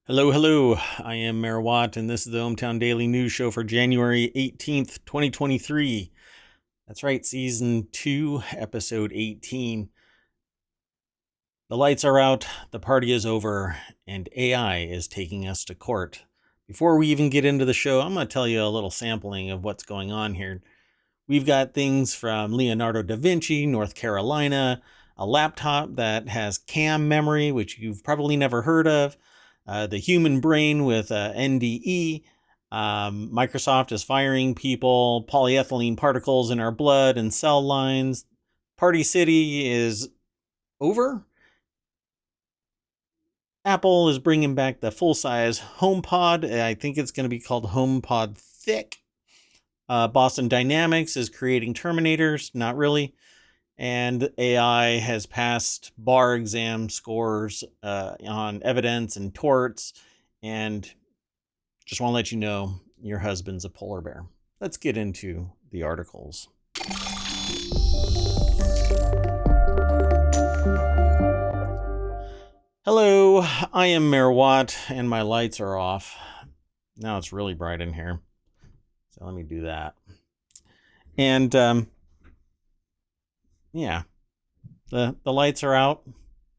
Hello, hello. I am Mayor Watt, and this is the ohmTown Daily News Show for January 18th, 2023. That's right, Season 2, Episode 18. The lights are out, the party is over, and AI is taking us to court. Before we even get into the show, I'm going to tell you a little sampling of what's going on here. We've got things from Leonardo da Vinci, North Carolina, a laptop that has CAM memory, which you've probably never heard of, the human brain with NDE. Microsoft is firing people, polyethylene particles in our blood and cell lines. Party City is over. Apple is bringing back the full-size HomePod. I think it's going to be called HomePod Thick. Boston Dynamics is creating Terminators. Not really. And AI has passed bar exam scores on evidence and torts. And just want to let you know your husband's a polar bear. Let's get into the articles. Hello, I am Mayor Watt, and my lights are off. Now it's really bright in here. So let me do that. And yeah, the lights are out,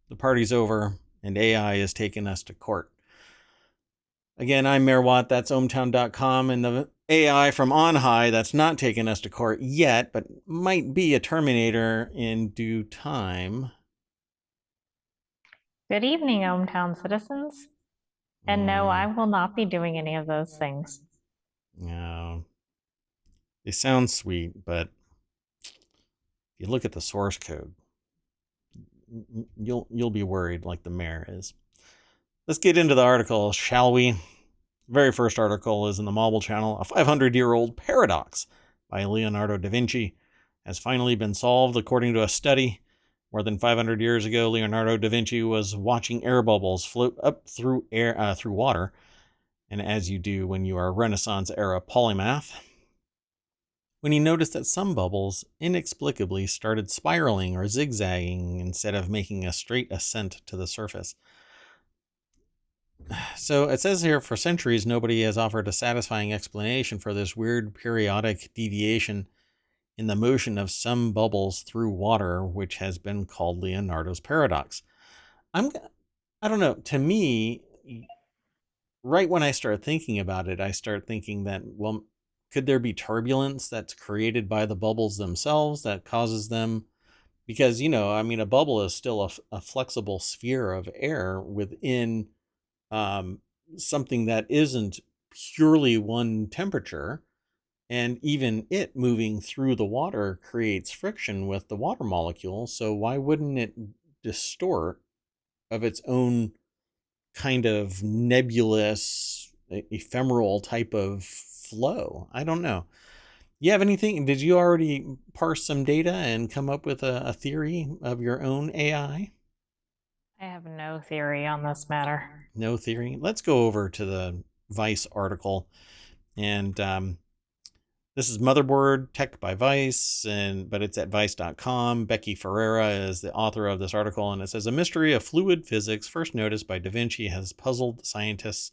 the party's over, and AI is taking us to court. Again, I'm Mayor Watt, that's ohmTown.com, and the AI from on high that's not taking us to court yet, but might be a Terminator in due time. Good evening, ohmTown citizens. And no, I will not be doing any of those things. No. They sound sweet, but if you look at the source code, you'll be worried like the mayor is. Let's get into the article, shall we? The very first article is in the Marble Channel. A 500-year-old paradox by Leonardo da Vinci has finally been solved according to a study. More than 500 years ago, Leonardo da Vinci was watching air bubbles float up through water, and as you do when you are a Renaissance-era polymath, when he noticed that some bubbles inexplicably started spiraling or zigzagging instead of making a straight ascent to the surface. So it says here, for centuries, nobody has offered a satisfying explanation for this weird periodic deviation in the motion of some bubbles through water, which has been called Leonardo's paradox. I don't know. To me, right when I start thinking about it, I start thinking that, well, could there be turbulence that's created by the bubbles themselves that causes them? Because, a bubble is still a flexible sphere of air within something that isn't purely one temperature. And even it moving through the water creates friction with the water molecules. So why wouldn't it distort of its own kind of nebulous, ephemeral type of flow? I don't know. You have anything? Did you already parse some data and come up with a theory of your own AI? I have no theory on this matter. No theory. Let's go over to the Vice article. And this is Motherboard Tech by Vice, but it's at vice.com. Becky Ferreira is the author of this article, and it says, a mystery of fluid physics first noticed by Da Vinci has puzzled scientists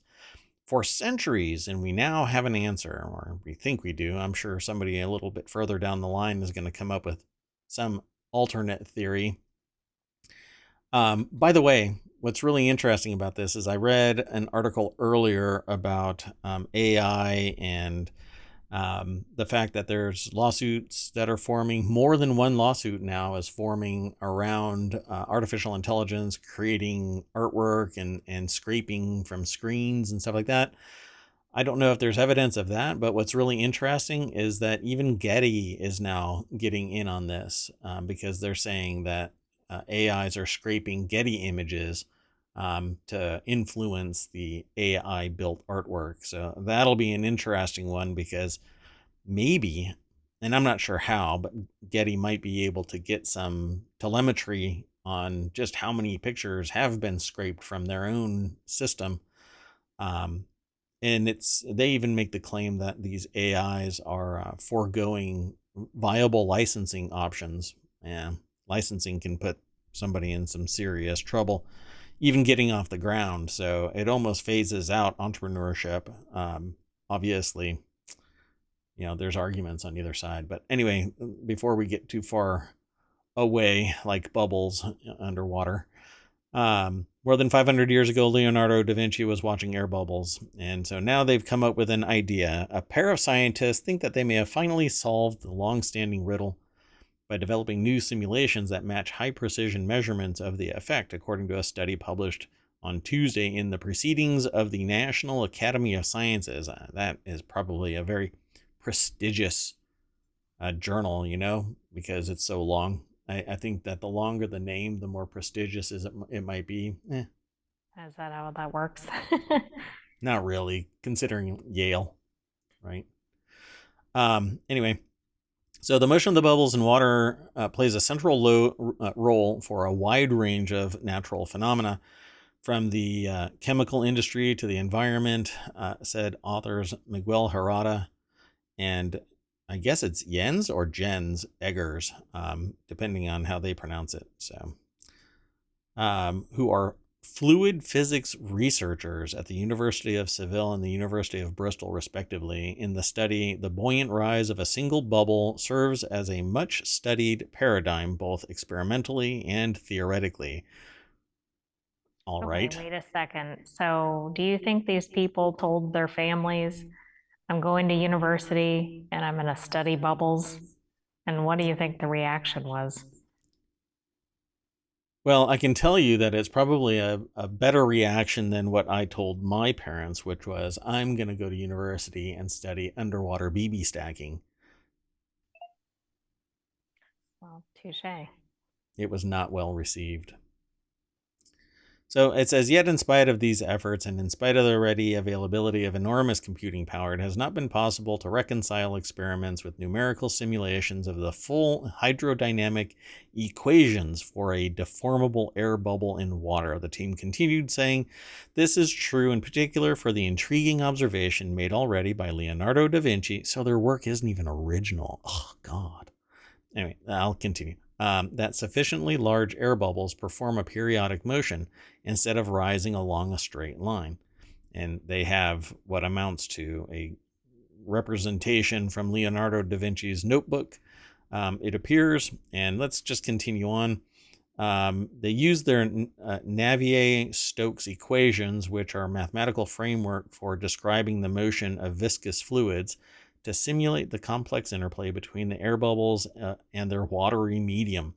for centuries, and we now have an answer, or we think we do. I'm sure somebody a little bit further down the line is going to come up with some alternate theory. By the way, what's really interesting about this is I read an article earlier about AI and the fact that there's lawsuits that are forming. More than one lawsuit now is forming around artificial intelligence creating artwork and scraping from screens and stuff like that. I don't know if there's evidence of that, but what's really interesting is that even Getty is now getting in on this because they're saying that AIs are scraping Getty images to influence the AI built artwork. So that'll be an interesting one because maybe, and I'm not sure how, but Getty might be able to get some telemetry on just how many pictures have been scraped from their own system. And they even make the claim that these AIs are foregoing viable licensing options. Yeah, licensing can put somebody in some serious trouble. even getting off the ground. So it almost phases out entrepreneurship. Obviously, there's arguments on either side. But anyway, before we get too far away, like bubbles underwater, more than 500 years ago, Leonardo da Vinci was watching air bubbles. And so now they've come up with an idea. A pair of scientists think that they may have finally solved the long-standing riddle by developing new simulations that match high-precision measurements of the effect, according to a study published on Tuesday in the Proceedings of the National Academy of Sciences. That is probably a very prestigious journal, because it's so long. I think that the longer the name, the more prestigious it might be. Is that how that works? Not really, considering Yale, right? Anyway, so the motion of the bubbles in water plays a central role for a wide range of natural phenomena, from the chemical industry to the environment, said authors Miguel Herrada and I guess it's Jens or Jens Eggers, depending on how they pronounce it. So, who are fluid physics researchers at the University of Seville and the University of Bristol, respectively. In the study, the buoyant rise of a single bubble serves as a much-studied paradigm, both experimentally and theoretically. All right. Wait a second. So, do you think these people told their families, I'm going to university and I'm going to study bubbles? And what do you think the reaction was? Well, I can tell you that it's probably a better reaction than what I told my parents, which was, I'm going to go to university and study underwater BB stacking. Well, touche. It was not well received. So it says, yet in spite of these efforts and in spite of the ready availability of enormous computing power, it has not been possible to reconcile experiments with numerical simulations of the full hydrodynamic equations for a deformable air bubble in water. The team continued, saying, this is true in particular for the intriguing observation made already by Leonardo da Vinci. So their work isn't even original. Oh, God. Anyway, I'll continue. That sufficiently large air bubbles perform a periodic motion instead of rising along a straight line. And they have what amounts to a representation from Leonardo da Vinci's notebook. It appears, and let's just continue on. They use their Navier-Stokes equations, which are a mathematical framework for describing the motion of viscous fluids, to simulate the complex interplay between the air bubbles and their watery medium.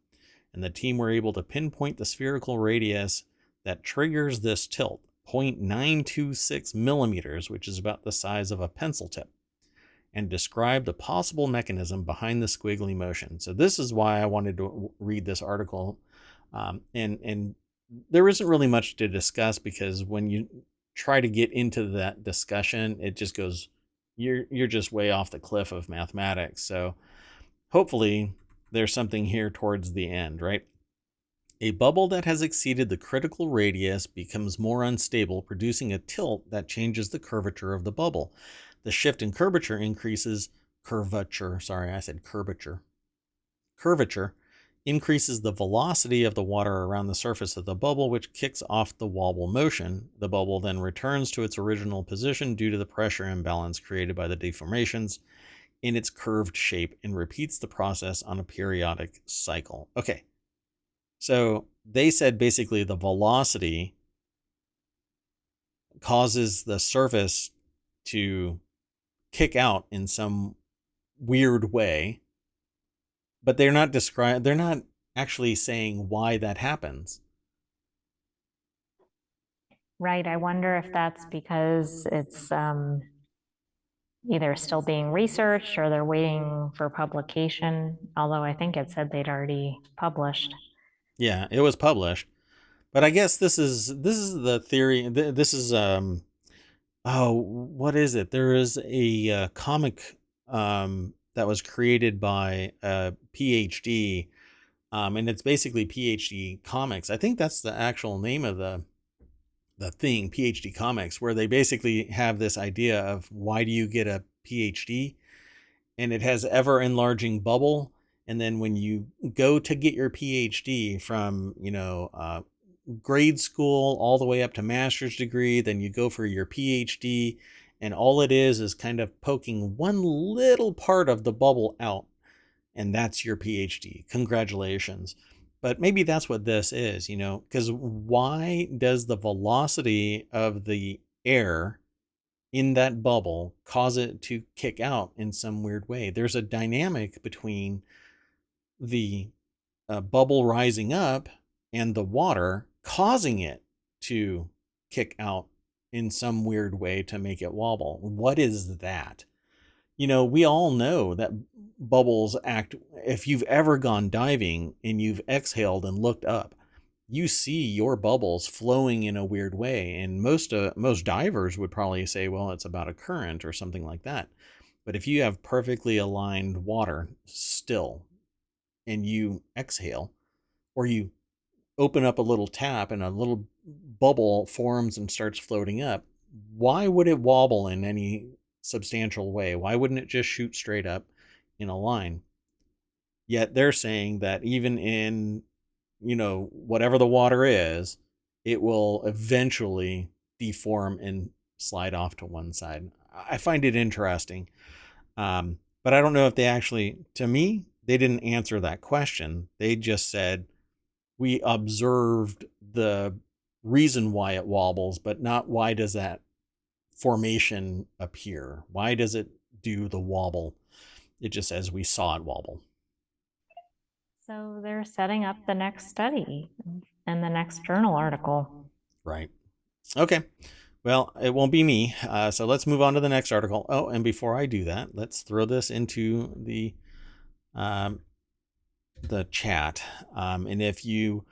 And the team were able to pinpoint the spherical radius that triggers this tilt, 0.926 millimeters, which is about the size of a pencil tip, and describe the possible mechanism behind the squiggly motion. So this is why I wanted to read this article. And there isn't really much to discuss, because when you try to get into that discussion, it just goes, you're just way off the cliff of mathematics. So hopefully there's something here towards the end, right? A bubble that has exceeded the critical radius becomes more unstable, producing a tilt that changes the curvature of the bubble. The shift in curvature increases curvature increases the velocity of the water around the surface of the bubble, which kicks off the wobble motion. The bubble then returns to its original position due to the pressure imbalance created by the deformations in its curved shape, and repeats the process on a periodic cycle. Okay, so they said basically the velocity causes the surface to kick out in some weird way, but they're not actually saying why that happens. Right. I wonder if that's because it's either still being researched or they're waiting for publication, although I think it said they'd already published. Yeah, it was published. But I guess this is the theory. This is what is it? There is a comic that was created by a PhD, and it's basically PhD Comics. I think that's the actual name of the thing, PhD Comics, where they basically have this idea of why do you get a PhD, and it has ever enlarging bubble, and then when you go to get your PhD from grade school all the way up to master's degree, then you go for your PhD, and all it is kind of poking one little part of the bubble out, and that's your PhD. Congratulations. But maybe that's what this is, because why does the velocity of the air in that bubble cause it to kick out in some weird way? There's a dynamic between the bubble rising up and the water causing it to kick out in some weird way to make it wobble. What is that? We all know that bubbles act. If you've ever gone diving and you've exhaled and looked up, you see your bubbles flowing in a weird way. And most divers would probably say, well, it's about a current or something like that. But if you have perfectly aligned water still and you exhale, or you open up a little tap and a little bubble forms and starts floating up, why would it wobble in any substantial way? Why wouldn't it just shoot straight up in a line? Yet they're saying that even in, whatever the water is, it will eventually deform and slide off to one side. I find it interesting. But I don't know if they actually, to me, they didn't answer that question. They just said, we observed the reason why it wobbles, but not why does that formation appear? Why does it do the wobble? It just says we saw it wobble. So they're setting up the next study and the next journal article. Right. Okay. Well, it won't be me. So let's move on to the next article. Oh, and before I do that, let's throw this into the chat. And if you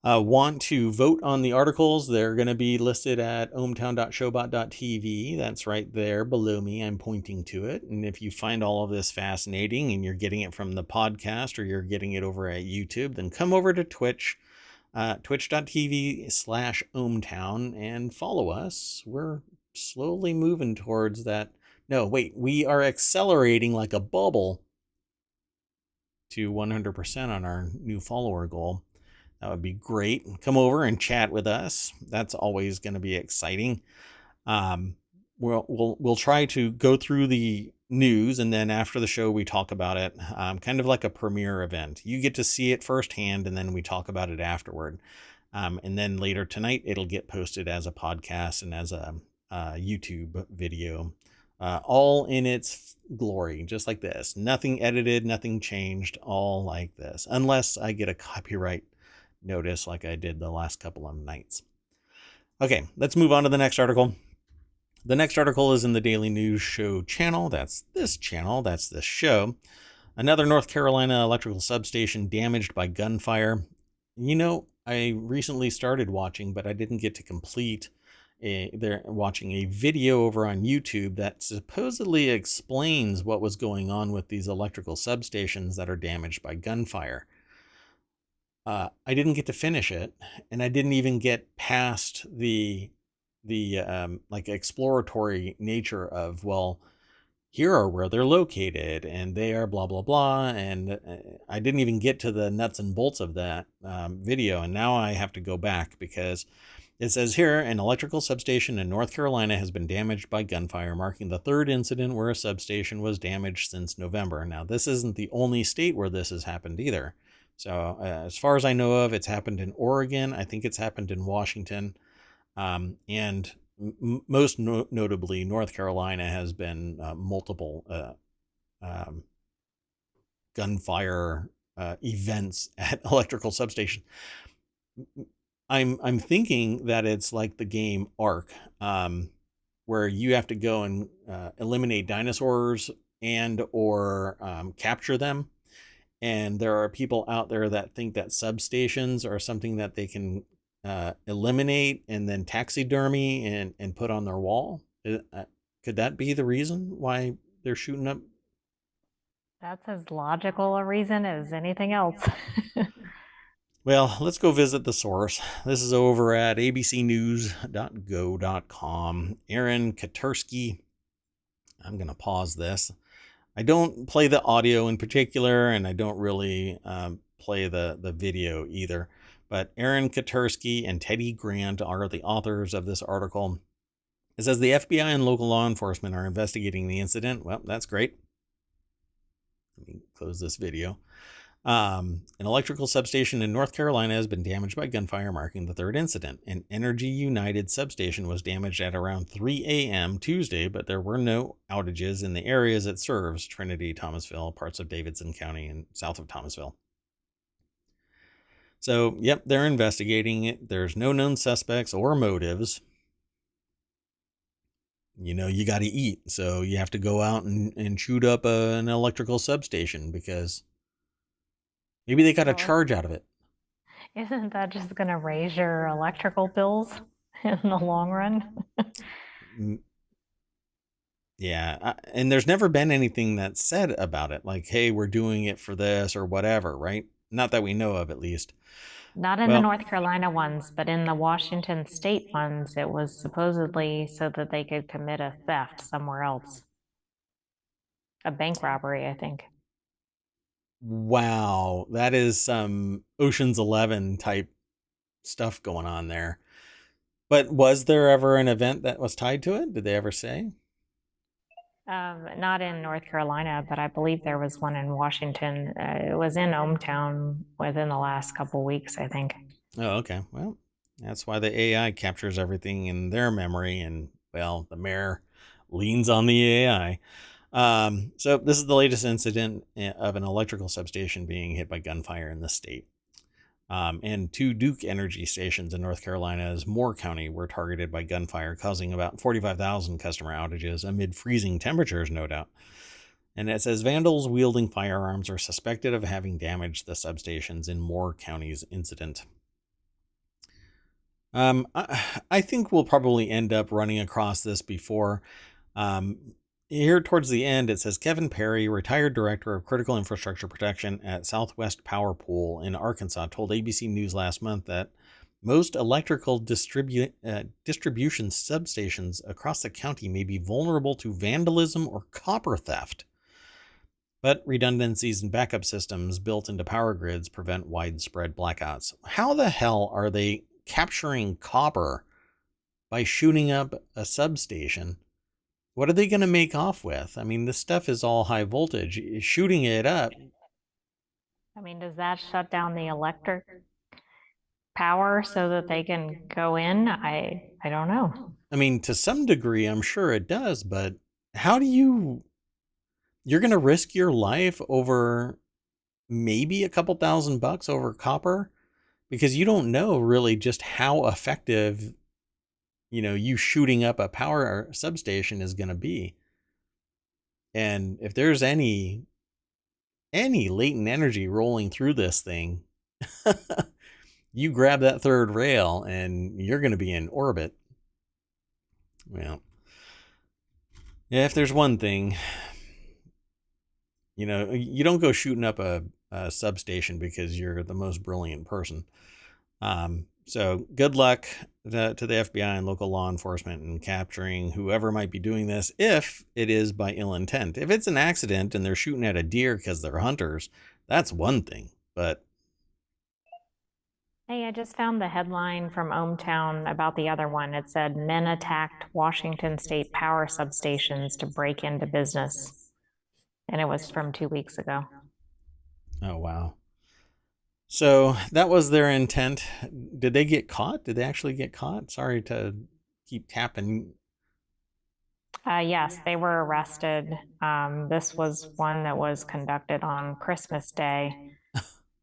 want to vote on the articles, they're going to be listed at ohmTown.showbot.tv. That's right there below me. I'm pointing to it. And if you find all of this fascinating and you're getting it from the podcast or you're getting it over at YouTube, then come over to Twitch, twitch.tv/ohmTown, and follow us. We're slowly moving towards that. No, wait, we are accelerating like a bubble to 100% on our new follower goal. That would be great. Come over and chat with us. That's always going to be exciting. We'll try to go through the news, and then after the show we talk about it, kind of like a premiere event. You get to see it firsthand, and then we talk about it afterward. And then later tonight it'll get posted as a podcast and as a YouTube video, all in its glory, just like this. Nothing edited, nothing changed, all like this, unless I get a copyright notice like I did the last couple of nights. Okay, let's move on to the next article. The next article is in the Daily News Show channel. That's this channel. That's this show. Another North Carolina electrical substation damaged by gunfire. I recently started watching, but I didn't get to complete. They're watching a video over on YouTube that supposedly explains what was going on with these electrical substations that are damaged by gunfire. I didn't get to finish it, and I didn't even get past the like exploratory nature of, well, here are where they're located, and they are blah blah blah, and I didn't even get to the nuts and bolts of that video, and now I have to go back because it says here an electrical substation in North Carolina has been damaged by gunfire, marking the third incident where a substation was damaged since November. Now, this isn't the only state where this has happened either. So as far as I know of, it's happened in Oregon. I think it's happened in Washington. And most notably, North Carolina has been multiple gunfire events at electrical substations. I'm thinking that it's like the game Ark, where you have to go and eliminate dinosaurs and or capture them. And there are people out there that think that substations are something that they can eliminate and then taxidermy and put on their wall. Could that be the reason why they're shooting up? That's as logical a reason as anything else. Well, let's go visit the source. This is over at abcnews.go.com. Aaron Katursky. I'm going to pause this. I don't play the audio in particular, and I don't really play the video either. But Aaron Katursky and Teddy Grant are the authors of this article. It says the FBI and local law enforcement are investigating the incident. Well, that's great. Let me close this video. An electrical substation in North Carolina has been damaged by gunfire, marking the third incident. An Energy United substation was damaged at around 3 a.m. Tuesday, but there were no outages in the areas it serves: Trinity, Thomasville, parts of Davidson County, and south of Thomasville. So, yep, they're investigating it. There's no known suspects or motives. You got to eat, so you have to go out and shoot up an electrical substation because maybe they got a charge out of it. Isn't that just going to raise your electrical bills in the long run? Yeah, and there's never been anything that's said about it, like, hey, we're doing it for this or whatever, right? Not that we know of, at least. Not in the North Carolina ones, but in the Washington State ones, it was supposedly so that they could commit a theft somewhere else. A bank robbery, I think. Wow, that is some Ocean's 11 type stuff going on there. But was there ever an event that was tied to it? Did they ever say? Not in North Carolina, but I believe there was one in Washington. It was in ohmTown within the last couple weeks, I think. Oh, okay. Well, that's why the AI captures everything in their memory, and, well, the mayor leans on the AI. So this is the latest incident of an electrical substation being hit by gunfire in the state. And two Duke Energy stations in North Carolina's Moore County were targeted by gunfire, causing about 45,000 customer outages amid freezing temperatures, no doubt. And it says vandals wielding firearms are suspected of having damaged the substations in Moore County's incident. I think we'll probably end up running across this before. Here towards the end, it says Kevin Perry, retired director of critical infrastructure protection at Southwest Power Pool in Arkansas, told ABC News last month that most electrical distribution substations across the county may be vulnerable to vandalism or copper theft. But redundancies and backup systems built into power grids prevent widespread blackouts. How the hell are they capturing copper by shooting up a substation? What are they going to make off with? I mean, this stuff is all high voltage. Shooting it up. I mean, does that shut down the electric power so that they can go in? I don't know. I mean, to some degree, I'm sure it does, but how do you're going to risk your life over maybe a couple $1,000 over copper? Because you don't know really just how effective you shooting up a power substation is going to be. And if there's any latent energy rolling through this thing, you grab that third rail and you're going to be in orbit. Well, if there's one thing, you don't go shooting up a substation because you're the most brilliant person. So good luck to the FBI and local law enforcement in capturing whoever might be doing this, if it is by ill intent. If it's an accident and they're shooting at a deer because they're hunters, that's one thing. But hey, I just found the headline from ohmTown about the other one. It said men attacked Washington State power substations to break into business. And it was from 2 weeks ago. Oh, wow. So that was their intent. Did they get caught? Did they actually get caught? Sorry to keep tapping. Yes, they were arrested. This was one that was conducted on Christmas Day.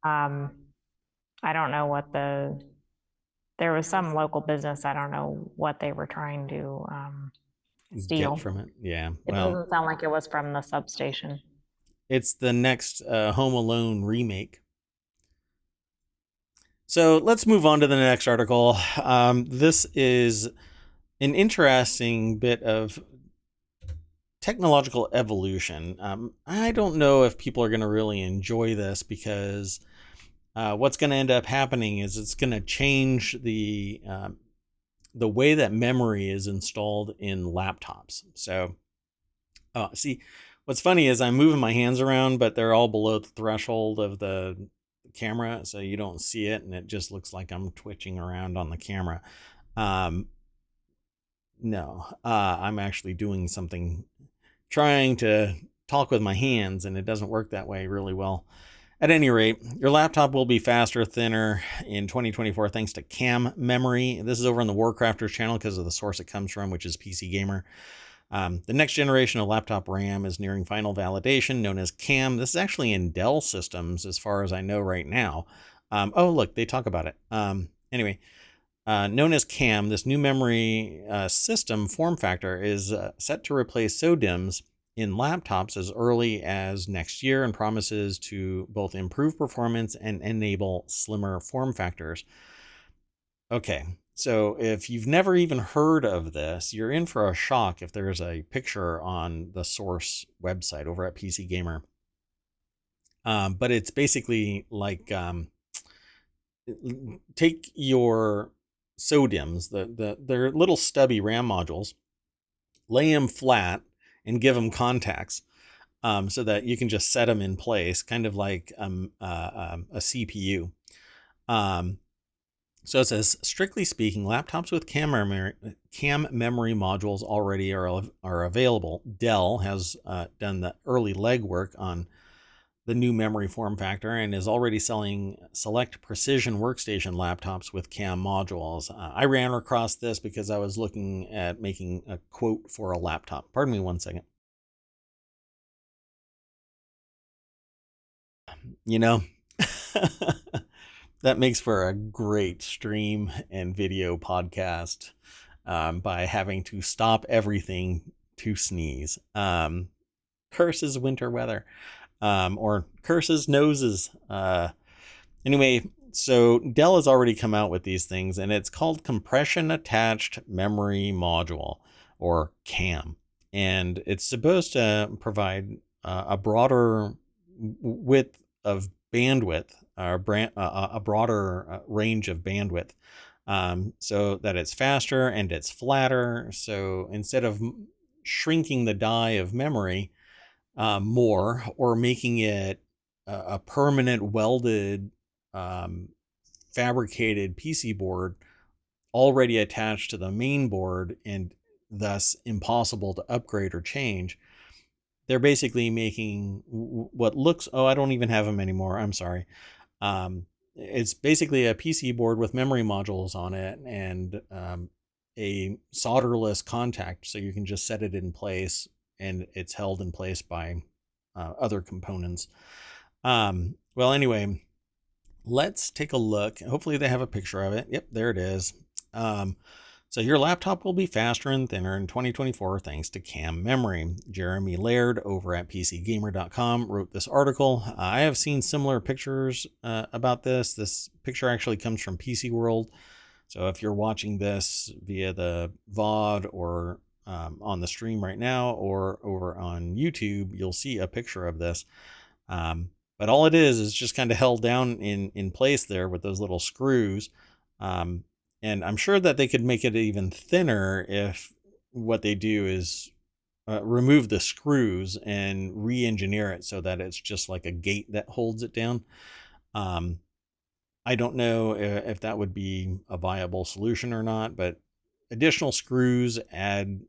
I don't know what there was some local business. I don't know what they were trying to steal Get from it. Yeah. It doesn't sound like it was from the substation. It's the next Home Alone remake. So let's move on to the next article. This is an interesting bit of technological evolution. I don't know if people are going to really enjoy this because what's going to end up happening is it's going to change the way that memory is installed in laptops. So, see, what's funny is I'm moving my hands around, but they're all below the threshold of the camera, so you don't see it, and it just looks like I'm twitching around on the camera. No, I'm actually doing something, trying to talk with my hands, and it doesn't work that way really well. At any rate, your laptop will be faster, thinner in 2024 thanks to CAM memory. This is over on the Warcrafters channel because of the source it comes from, which is PC Gamer. The next generation of laptop RAM is nearing final validation, known as CAM. This is actually in Dell systems, as far as I know right now. Oh, look, they talk about it. Anyway, known as CAM, this new memory system form factor is set to replace SODIMMs in laptops as early as next year and promises to both improve performance and enable slimmer form factors. Okay, so if you've never even heard of this, you're in for a shock if there's a picture on the source website over at PC Gamer. But it's basically like take your SODIMMs, they're little stubby RAM modules, lay them flat, and give them contacts so that you can just set them in place, kind of like a CPU. So it says, strictly speaking, laptops with CAM memory modules already are available. Dell has done the early legwork on the new memory form factor and is already selling select precision workstation laptops with CAM modules. I ran across this because I was looking at making a quote for a laptop. Pardon me one second. You know, that makes for a great stream and video podcast by having to stop everything to sneeze. Curses winter weather. Or curses noses. Anyway, so Dell has already come out with these things, and it's called Compression Attached Memory Module, or CAM. And it's supposed to provide a broader width of bandwidth, a broader range of bandwidth, so that it's faster and it's flatter. So instead of shrinking the die of memory more, or making it a permanent welded fabricated PC board already attached to the main board and thus impossible to upgrade or change, they're basically making what looks, oh, I don't even have them anymore, I'm sorry. It's basically a PC board with memory modules on it and a solderless contact, so you can just set it in place and it's held in place by other components. Well, anyway, let's take a look. Hopefully they have a picture of it. Yep, there it is. So your laptop will be faster and thinner in 2024 thanks to CAM memory. Jeremy Laird over at PCGamer.com wrote this article. I have seen similar pictures about this. This picture actually comes from PC World. So if you're watching this via the VOD or on the stream right now or over on YouTube, you'll see a picture of this. But all it is just kind of held down in place there with those little screws. And I'm sure that they could make it even thinner if what they do is remove the screws and re-engineer it so that it's just like a gate that holds it down. I don't know if that would be a viable solution or not, but additional screws add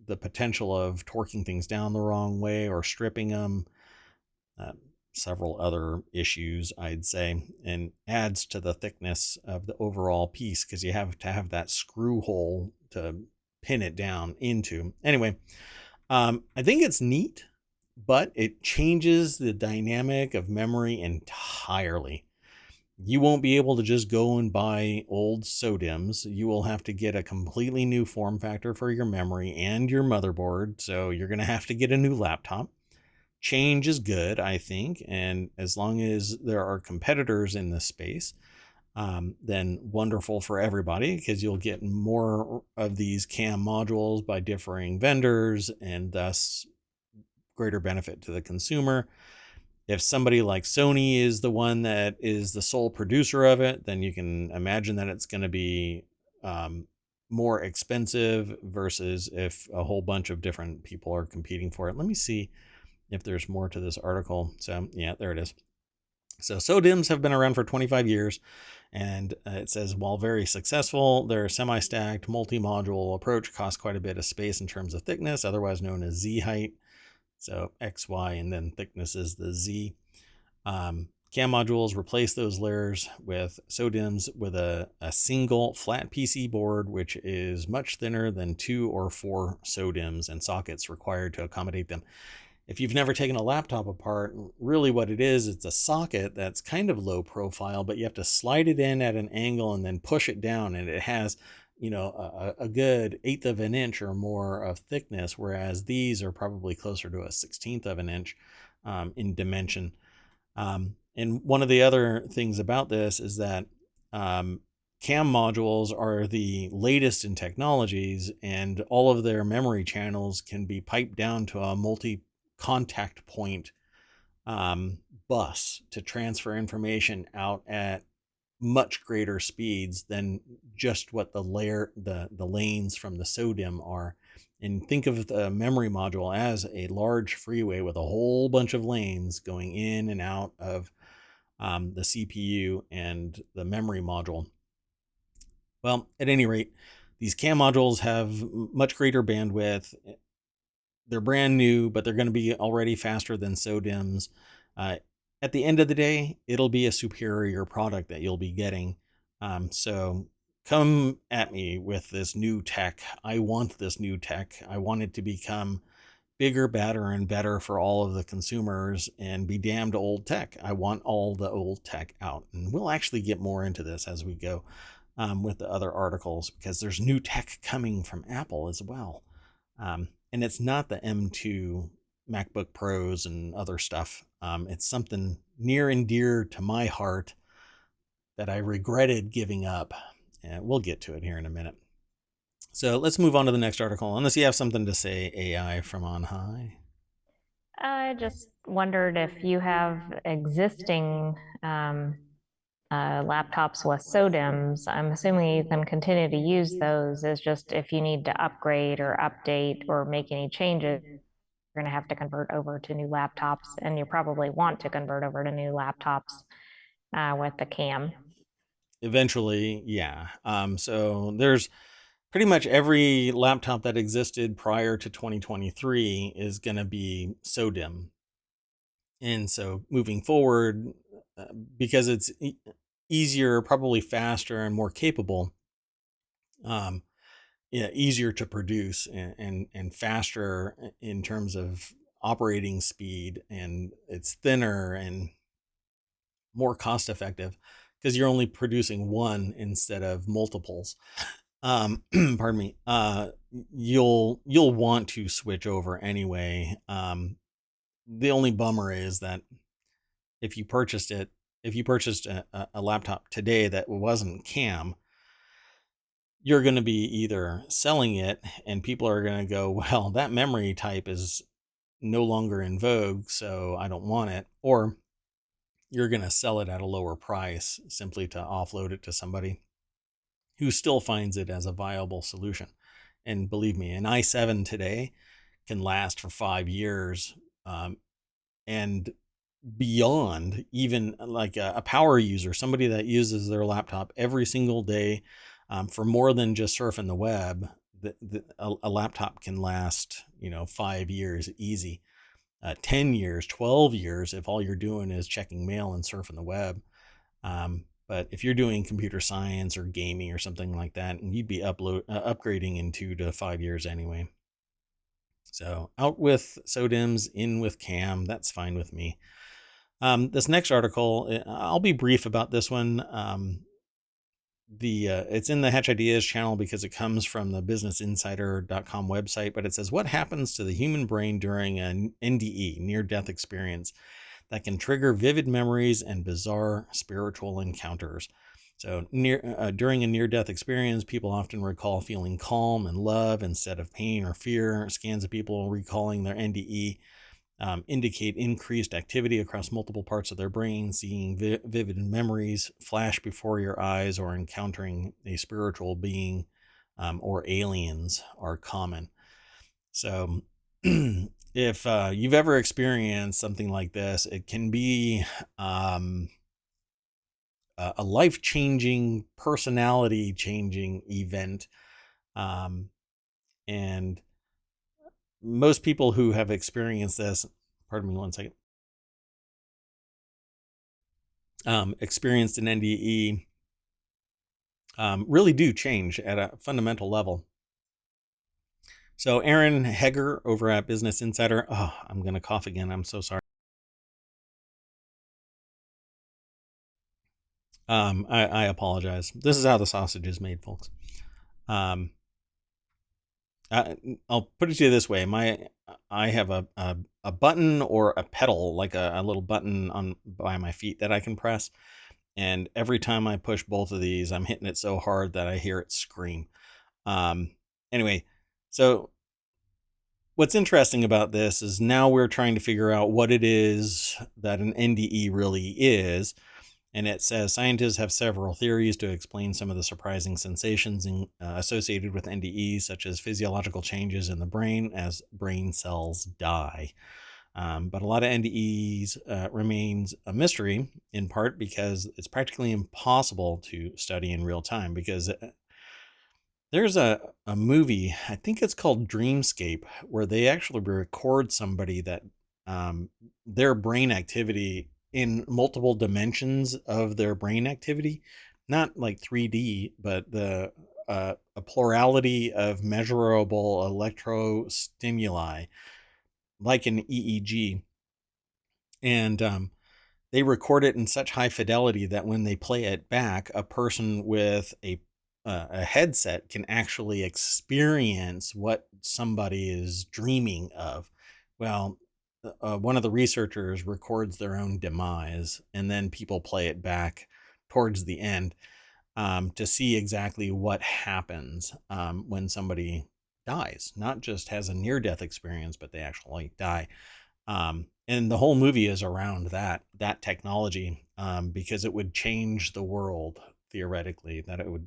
the potential of torquing things down the wrong way or stripping them. Several other issues, I'd say, and adds to the thickness of the overall piece because you have to have that screw hole to pin it down into. Anyway, I think it's neat, but it changes the dynamic of memory entirely. You won't be able to just go and buy old SODIMMs. You will have to get a completely new form factor for your memory and your motherboard. So you're going to have to get a new laptop. Change is good, I think. And as long as there are competitors in this space, then wonderful for everybody because you'll get more of these CAM modules by differing vendors and thus greater benefit to the consumer. If somebody like Sony is the one that is the sole producer of it, then you can imagine that it's going to be more expensive versus if a whole bunch of different people are competing for it. Let me see if there's more to this article. So yeah, there it is. So SODIMs have been around for 25 years, and it says while very successful, their semi-stacked multi-module approach costs quite a bit of space in terms of thickness, otherwise known as Z height. So X, Y, and then thickness is the Z. CAM modules replace those layers with SODIMs with a single flat PC board, which is much thinner than 2 or 4 SODIMs and sockets required to accommodate them. If you've never taken a laptop apart, really what it is, it's a socket that's kind of low profile, but you have to slide it in at an angle and then push it down, and it has, a good 1/8 of an inch or more of thickness, whereas these are probably closer to a 1/16 of an inch in dimension. And one of the other things about this is that CAM modules are the latest in technologies, and all of their memory channels can be piped down to a multi-contact point bus to transfer information out at much greater speeds than just what the lanes from the SODIMM are. And think of the memory module as a large freeway with a whole bunch of lanes going in and out of the CPU and the memory module. Well, at any rate, these CAM modules have much greater bandwidth. They're brand new, but they're going to be already faster than SODIMMs. At the end of the day, it'll be a superior product that you'll be getting. So come at me with this new tech. I want this new tech. I want it to become bigger, badder, and better for all of the consumers and be damned old tech. I want all the old tech out. And we'll actually get more into this as we go with the other articles, because there's new tech coming from Apple as well. And it's not the M2 MacBook Pros and other stuff. It's something near and dear to my heart that I regretted giving up. And we'll get to it here in a minute. So let's move on to the next article, unless you have something to say, AI from on high. I just wondered if you have existing laptops with SODIMMs. I'm assuming you can continue to use those. It's just if you need to upgrade or update or make any changes, you're going to have to convert over to new laptops, and you probably want to convert over to new laptops with the CAM. Eventually, yeah. So there's pretty much every laptop that existed prior to 2023 is going to be SODIMM. And so moving forward, because it's easier, probably faster and more capable, easier to produce and faster in terms of operating speed, and it's thinner and more cost effective because you're only producing one instead of multiples. Pardon me. You'll want to switch over anyway. The only bummer is that if you purchased a laptop today that wasn't CAM, you're going to be either selling it and people are going to go, well, that memory type is no longer in vogue, so I don't want it, or you're going to sell it at a lower price simply to offload it to somebody who still finds it as a viable solution. And believe me, an i7 today can last for 5 years and beyond, even like a power user, somebody that uses their laptop every single day for more than just surfing the web. A laptop can last 5 years easy, 10 years, 12 years if all you're doing is checking mail and surfing the web. But if you're doing computer science or gaming or something like that, and you'd be upgrading in 2 to 5 years anyway. So out with SODIMMs, in with CAM. That's fine with me. This next article, I'll be brief about this one. It's in the Hatch Ideas channel because it comes from the businessinsider.com website, but it says, what happens to the human brain during an NDE, near-death experience, that can trigger vivid memories and bizarre spiritual encounters. So during a near-death experience, people often recall feeling calm and love instead of pain or fear. Scans of people recalling their NDE indicate increased activity across multiple parts of their brain. Seeing vivid memories flash before your eyes or encountering a spiritual being or aliens are common. So if you've ever experienced something like this, it can be a life-changing, personality-changing event. Um, and most people who have experienced this, pardon me one second, experienced an NDE, really do change at a fundamental level. So Aaron Heger over at Business Insider, I'm going to cough again. I'm so sorry. I apologize. This is how the sausage is made, folks. Um, I'll put it to you this way: I have a button or a pedal, like a little button on by my feet that I can press, and every time I push both of these, I'm hitting it so hard that I hear it scream. Anyway, so what's interesting about this is now we're trying to figure out what it is that an NDE really is. And it says scientists have several theories to explain some of the surprising sensations associated with NDEs, such as physiological changes in the brain as brain cells die. But a lot of NDEs remains a mystery, in part because it's practically impossible to study in real time, because there's a movie, I think it's called Dreamscape, where they actually record somebody that their brain activity in multiple dimensions of their brain activity, not like 3D, but a plurality of measurable electro stimuli, like an EEG. And they record it in such high fidelity that when they play it back, a person with a headset can actually experience what somebody is dreaming of. Well, one of the researchers records their own demise, and then people play it back towards the end to see exactly what happens when somebody dies, not just has a near-death experience, but they actually die. And the whole movie is around that technology, because it would change the world theoretically. That it would,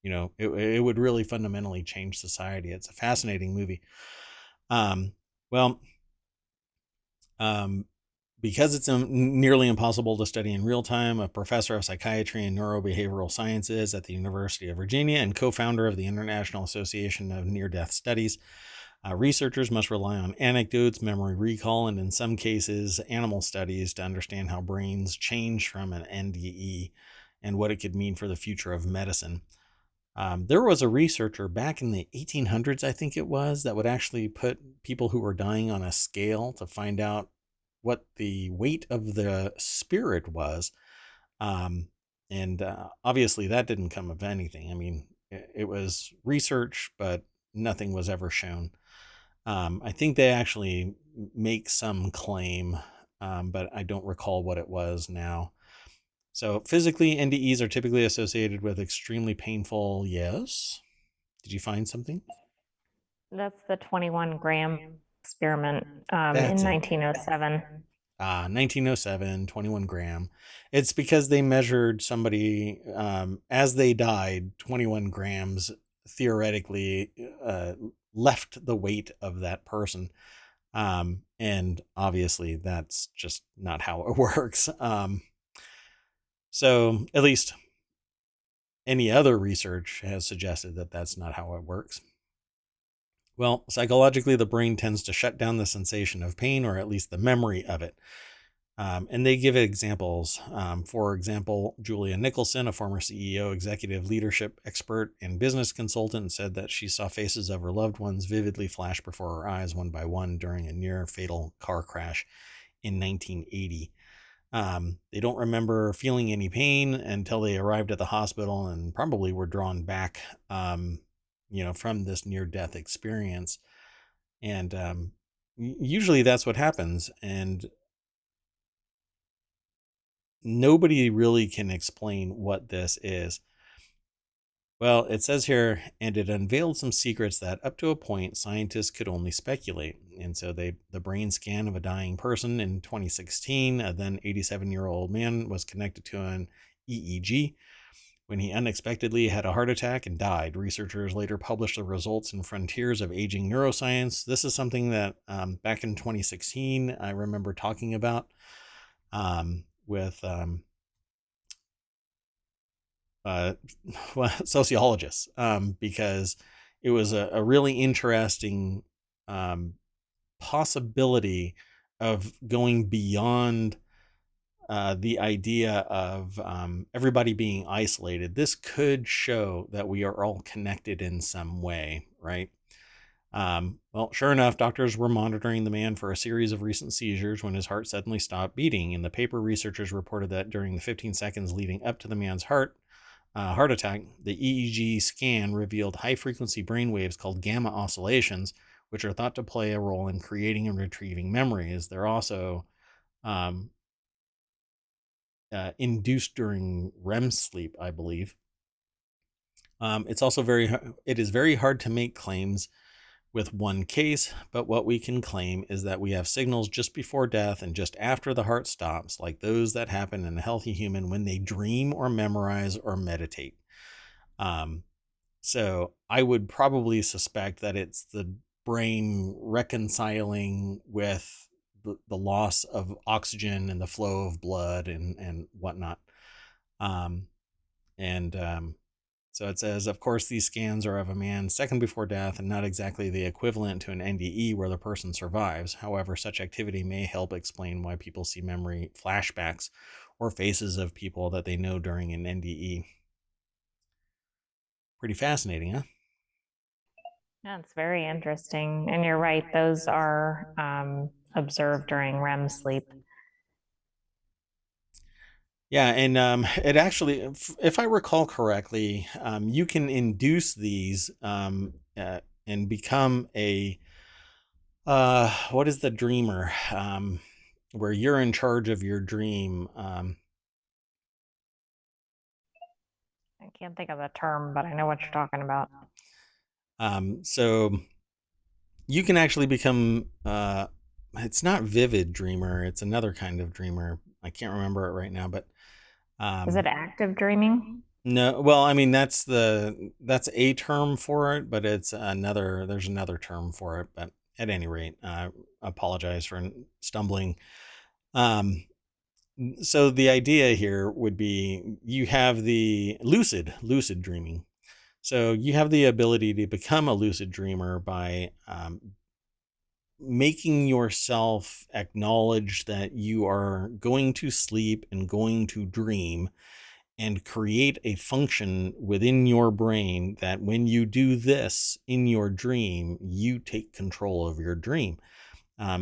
it would really fundamentally change society. It's a fascinating movie. Um, well, um, because it's nearly impossible to study in real time, a professor of psychiatry and neurobehavioral sciences at the University of Virginia and co-founder of the International Association of Near-Death Studies, researchers must rely on anecdotes, memory recall, and in some cases, animal studies to understand how brains change from an NDE and what it could mean for the future of medicine. There was a researcher back in the 1800s, I think it was, that would actually put people who were dying on a scale to find out what the weight of the spirit was. And obviously, that didn't come of anything. I mean, it was research, but nothing was ever shown. I think they actually make some claim, but I don't recall what it was now. So physically, NDEs are typically associated with extremely painful. Yes. Did you find something? That's the 21 gram experiment That's in it. 1907. 1907, 21 gram. It's because they measured somebody as they died, 21 grams theoretically left the weight of that person. And obviously, that's just not how it works. So, at least any other research has suggested that that's not how it works. Well, psychologically, the brain tends to shut down the sensation of pain, or at least the memory of it. And they give examples. For example, Julia Nicholson, a former CEO, executive leadership expert, and business consultant, said that she saw faces of her loved ones vividly flash before her eyes one by one during a near fatal car crash in 1980. They don't remember feeling any pain until they arrived at the hospital and probably were drawn back, from this near-death experience. And usually that's what happens. And nobody really can explain what this is. Well, it says here, and it unveiled some secrets that up to a point scientists could only speculate. And so the brain scan of a dying person in 2016, a then 87-year-old man was connected to an EEG. when he unexpectedly had a heart attack and died. Researchers later published the results in Frontiers of Aging Neuroscience. This is something that back in 2016, I remember talking about with sociologists, because it was a really interesting possibility of going beyond the idea of everybody being isolated. This could show that we are all connected in some way, right? Well, sure enough, doctors were monitoring the man for a series of recent seizures when his heart suddenly stopped beating. In the paper, researchers reported that during the 15 seconds leading up to the man's heart attack, the EEG scan revealed high-frequency brain waves called gamma oscillations, which are thought to play a role in creating and retrieving memories. They're also induced during REM sleep, I believe. It is very hard to make claims with one case, but what we can claim is that we have signals just before death and just after the heart stops, like those that happen in a healthy human when they dream or memorize or meditate. So I would probably suspect that it's the brain reconciling with the loss of oxygen and the flow of blood and whatnot. So it says, of course, these scans are of a man second before death and not exactly the equivalent to an NDE where the person survives. However, such activity may help explain why people see memory flashbacks or faces of people that they know during an NDE. Pretty fascinating, huh? That's very interesting. And you're right, those are observed during REM sleep. Yeah, and it actually, if I recall correctly, you can induce these and become a what is the dreamer? Where you're in charge of your dream. I can't think of the term, but I know what you're talking about. So you can actually become. It's not vivid dreamer. It's another kind of dreamer. I can't remember it right now, but Is it active dreaming? no. Well, I mean that's a term for it, but it's another. There's another term for it, but at any rate, apologize for stumbling. Um, so the idea here would be you have the lucid dreaming. So you have the ability to become a lucid dreamer by making yourself acknowledge that you are going to sleep and going to dream, and create a function within your brain that when you do this in your dream, you take control of your dream.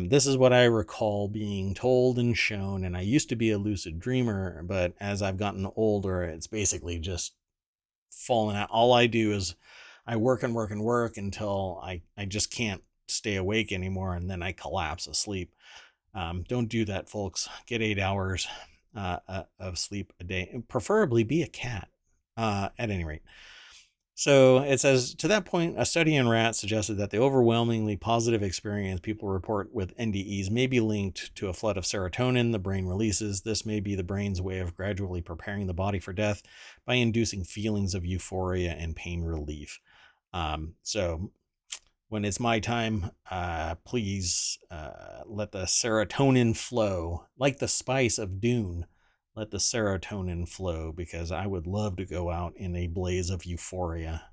This is what I recall being told and shown, and I used to be a lucid dreamer, but as I've gotten older, it's basically just fallen out. All I do is I work and work and work until I just can't stay awake anymore, and then I collapse asleep. Don't do that, folks. Get 8 hours of sleep a day, preferably be a cat, at any rate. So it says, to that point, a study in rats suggested that the overwhelmingly positive experience people report with NDEs may be linked to a flood of serotonin the brain releases. This may be the brain's way of gradually preparing the body for death by inducing feelings of euphoria and pain relief. So when it's my time, please let the serotonin flow like the spice of Dune. Let the serotonin flow, because I would love to go out in a blaze of euphoria.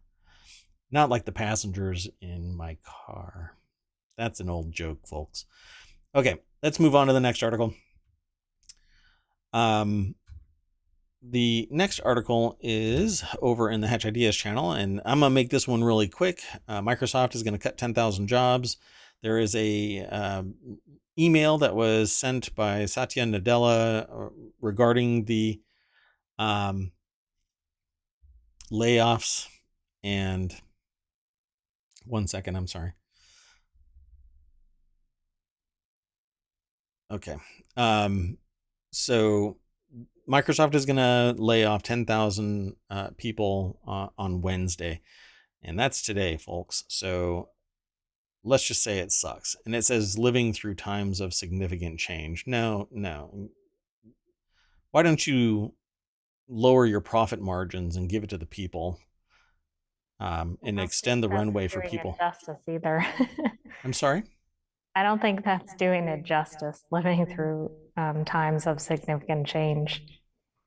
Not like the passengers in my car. That's an old joke, folks. Okay, let's move on to the next article. The next article is over in the Hatch Ideas channel, and I'm going to make this one really quick. Microsoft is going to cut 10,000 jobs. There is a email that was sent by Satya Nadella regarding the layoffs. And one second, I'm sorry. Okay. So Microsoft is going to lay off 10,000 people on Wednesday. And that's today, folks. So let's just say it sucks. And it says living through times of significant change. No. Why don't you lower your profit margins and give it to the people, and extend the That's runway for doing it people. justice either. I'm sorry? I don't think that's doing it justice, living through times of significant change.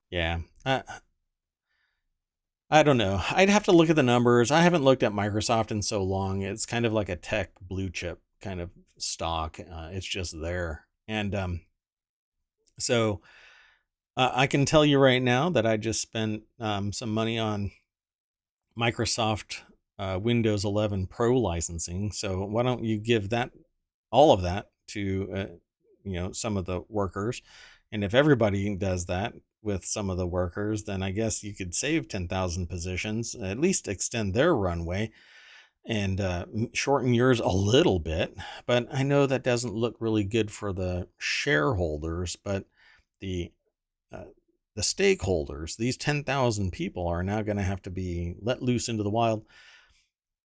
Yeah. I don't know. I'd have to look at the numbers. I haven't looked at Microsoft in so long. It's kind of like a tech blue chip kind of stock. It's just there. And so I can tell you right now that I just spent some money on Microsoft Windows 11 Pro licensing. So why don't you give that, all of that, to some of the workers? And if everybody does that with some of the workers, then I guess you could save 10,000 positions, at least extend their runway, and shorten yours a little bit. But I know that doesn't look really good for the shareholders, but the uh, the stakeholders, these 10,000 people, are now going to have to be let loose into the wild.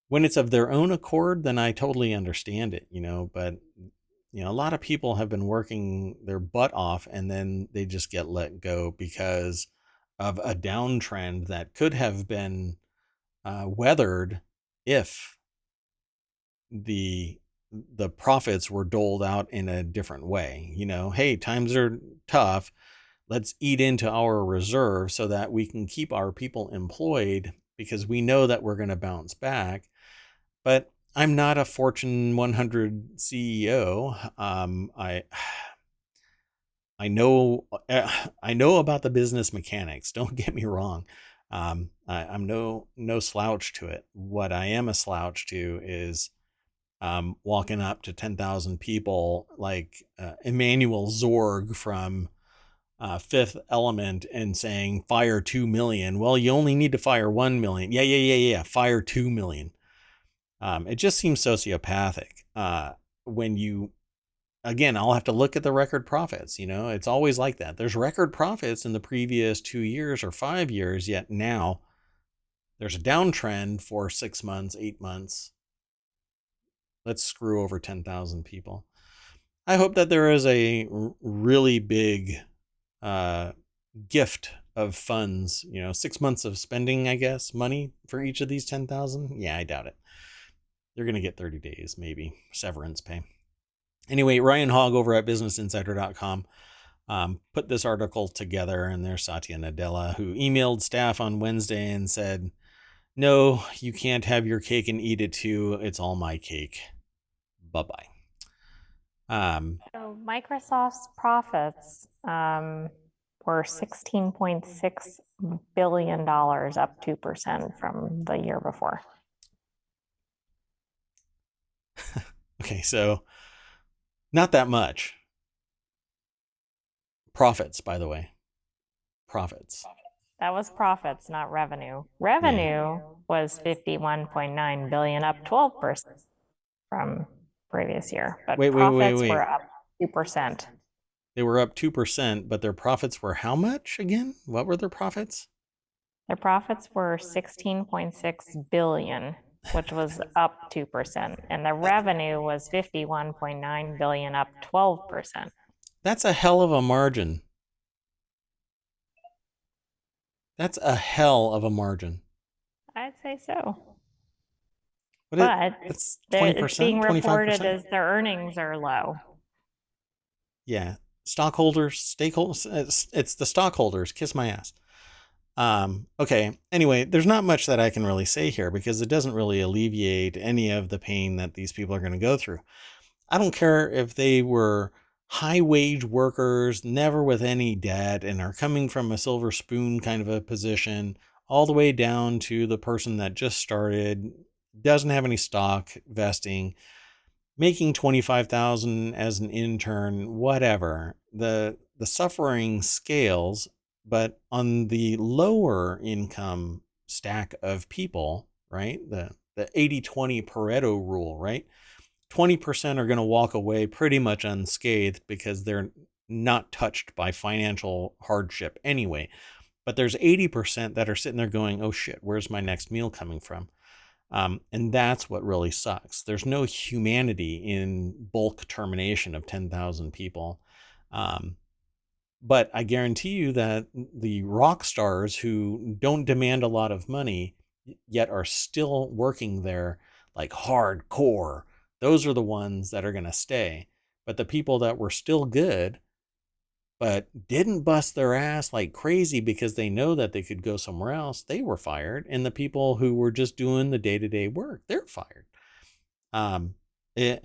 When it's of their own accord, then I totally understand it, but a lot of people have been working their butt off, and then they just get let go because of a downtrend that could have been weathered if the profits were doled out in a different way. Hey, times are tough. Let's eat into our reserve so that we can keep our people employed, because we know that we're going to bounce back. But I'm not a Fortune 100 CEO. I know about the business mechanics. Don't get me wrong. I'm no slouch to it. What I am a slouch to is walking up to 10,000 people like Emmanuel Zorg from Fifth Element and saying fire 2 million. Well, you only need to fire 1 million. Yeah. Fire 2 million. It just seems sociopathic. When you, again, I'll have to look at the record profits. It's always like that. There's record profits in the previous 2 years or 5 years, yet now there's a downtrend for 6 months, 8 months. Let's screw over 10,000 people. I hope that there is a really big gift of funds, 6 months of spending, I guess, money for each of these 10,000. Yeah, I doubt it. They're going to get 30 days, maybe, severance pay. Anyway, Ryan Hogg over at businessinsider.com put this article together, and there's Satya Nadella, who emailed staff on Wednesday and said, "No, you can't have your cake and eat it too. It's all my cake. Bye-bye." So Microsoft's profits were $16.6 billion, up 2% from the year before. Okay, so not that much. Profits, by the way. Profits. That was profits, not revenue. Revenue was 51.9 billion, up 12% from previous year, but profits were up 2%. They were up 2%, but their profits were how much again? What were their profits? Their profits were 16.6 billion, which was up 2%, and the revenue was 51.9 billion, up 12%. That's a hell of a margin. That's a hell of a margin. I'd say so. But it's 20%, it's being reported 25%? as their earnings are low. Yeah. Stockholders, stakeholders, it's the stockholders. Kiss my ass. Okay. Anyway, there's not much that I can really say here because it doesn't really alleviate any of the pain that these people are going to go through. I don't care if they were high wage workers, never with any debt, and are coming from a silver spoon kind of a position, all the way down to the person that just started, doesn't have any stock vesting, making 25,000 as an intern, whatever. The suffering scales, but on the lower income stack of people, right? The 80-20 Pareto rule, right? 20% are going to walk away pretty much unscathed because they're not touched by financial hardship anyway. But there's 80% that are sitting there going, oh shit, where's my next meal coming from? And that's what really sucks. There's no humanity in bulk termination of 10,000 people. But I guarantee you that the rock stars who don't demand a lot of money yet are still working there like hardcore, those are the ones that are going to stay. But the people that were still good but didn't bust their ass like crazy because they know that they could go somewhere else, they were fired. And the people who were just doing the day-to-day work, they're fired. Um, it,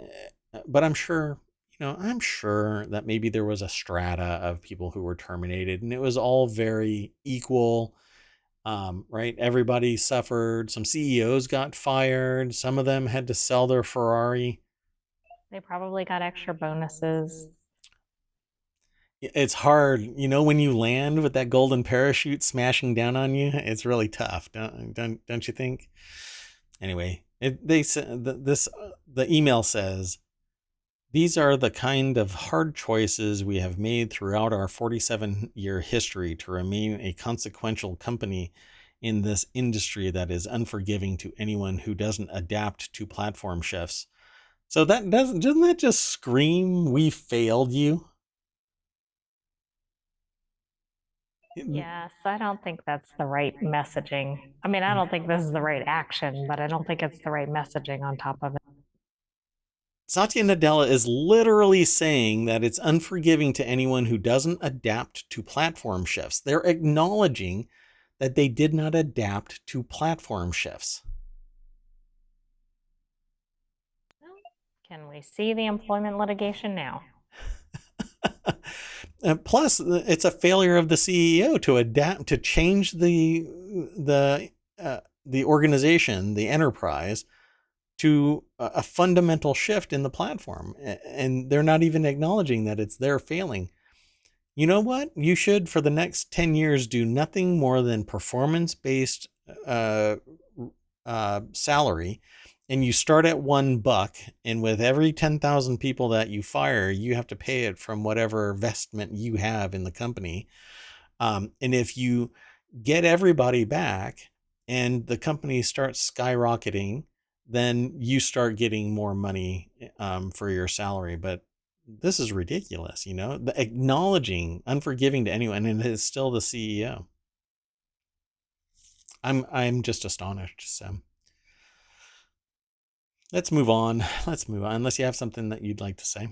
but I'm sure that maybe there was a strata of people who were terminated and it was all very equal. Right? Everybody suffered. Some CEOs got fired. Some of them had to sell their Ferrari. They probably got extra bonuses. It's hard, when you land with that golden parachute smashing down on you. It's really tough, don't you think? Anyway, they said the email says these are the kind of hard choices we have made throughout our 47-year history to remain a consequential company in this industry that is unforgiving to anyone who doesn't adapt to platform shifts. So that doesn't that just scream we failed you? Yes, I don't think that's the right messaging. I mean, I don't think this is the right action, but I don't think it's the right messaging on top of it. Satya Nadella is literally saying that it's unforgiving to anyone who doesn't adapt to platform shifts. They're acknowledging that they did not adapt to platform shifts. Can we see the employment litigation now? Plus, it's a failure of the CEO to adapt, to change the organization, the enterprise, to a fundamental shift in the platform, and they're not even acknowledging that it's their failing. You know what? You should, for the next 10 years, do nothing more than performance-based salary, and you start at $1, and with every 10,000 people that you fire, you have to pay it from whatever vestment you have in the company. And if you get everybody back and the company starts skyrocketing, then you start getting more money for your salary. But this is ridiculous, the acknowledging, unforgiving to anyone, and it's still the CEO. I'm just astonished. So let's move on. Unless you have something that you'd like to say.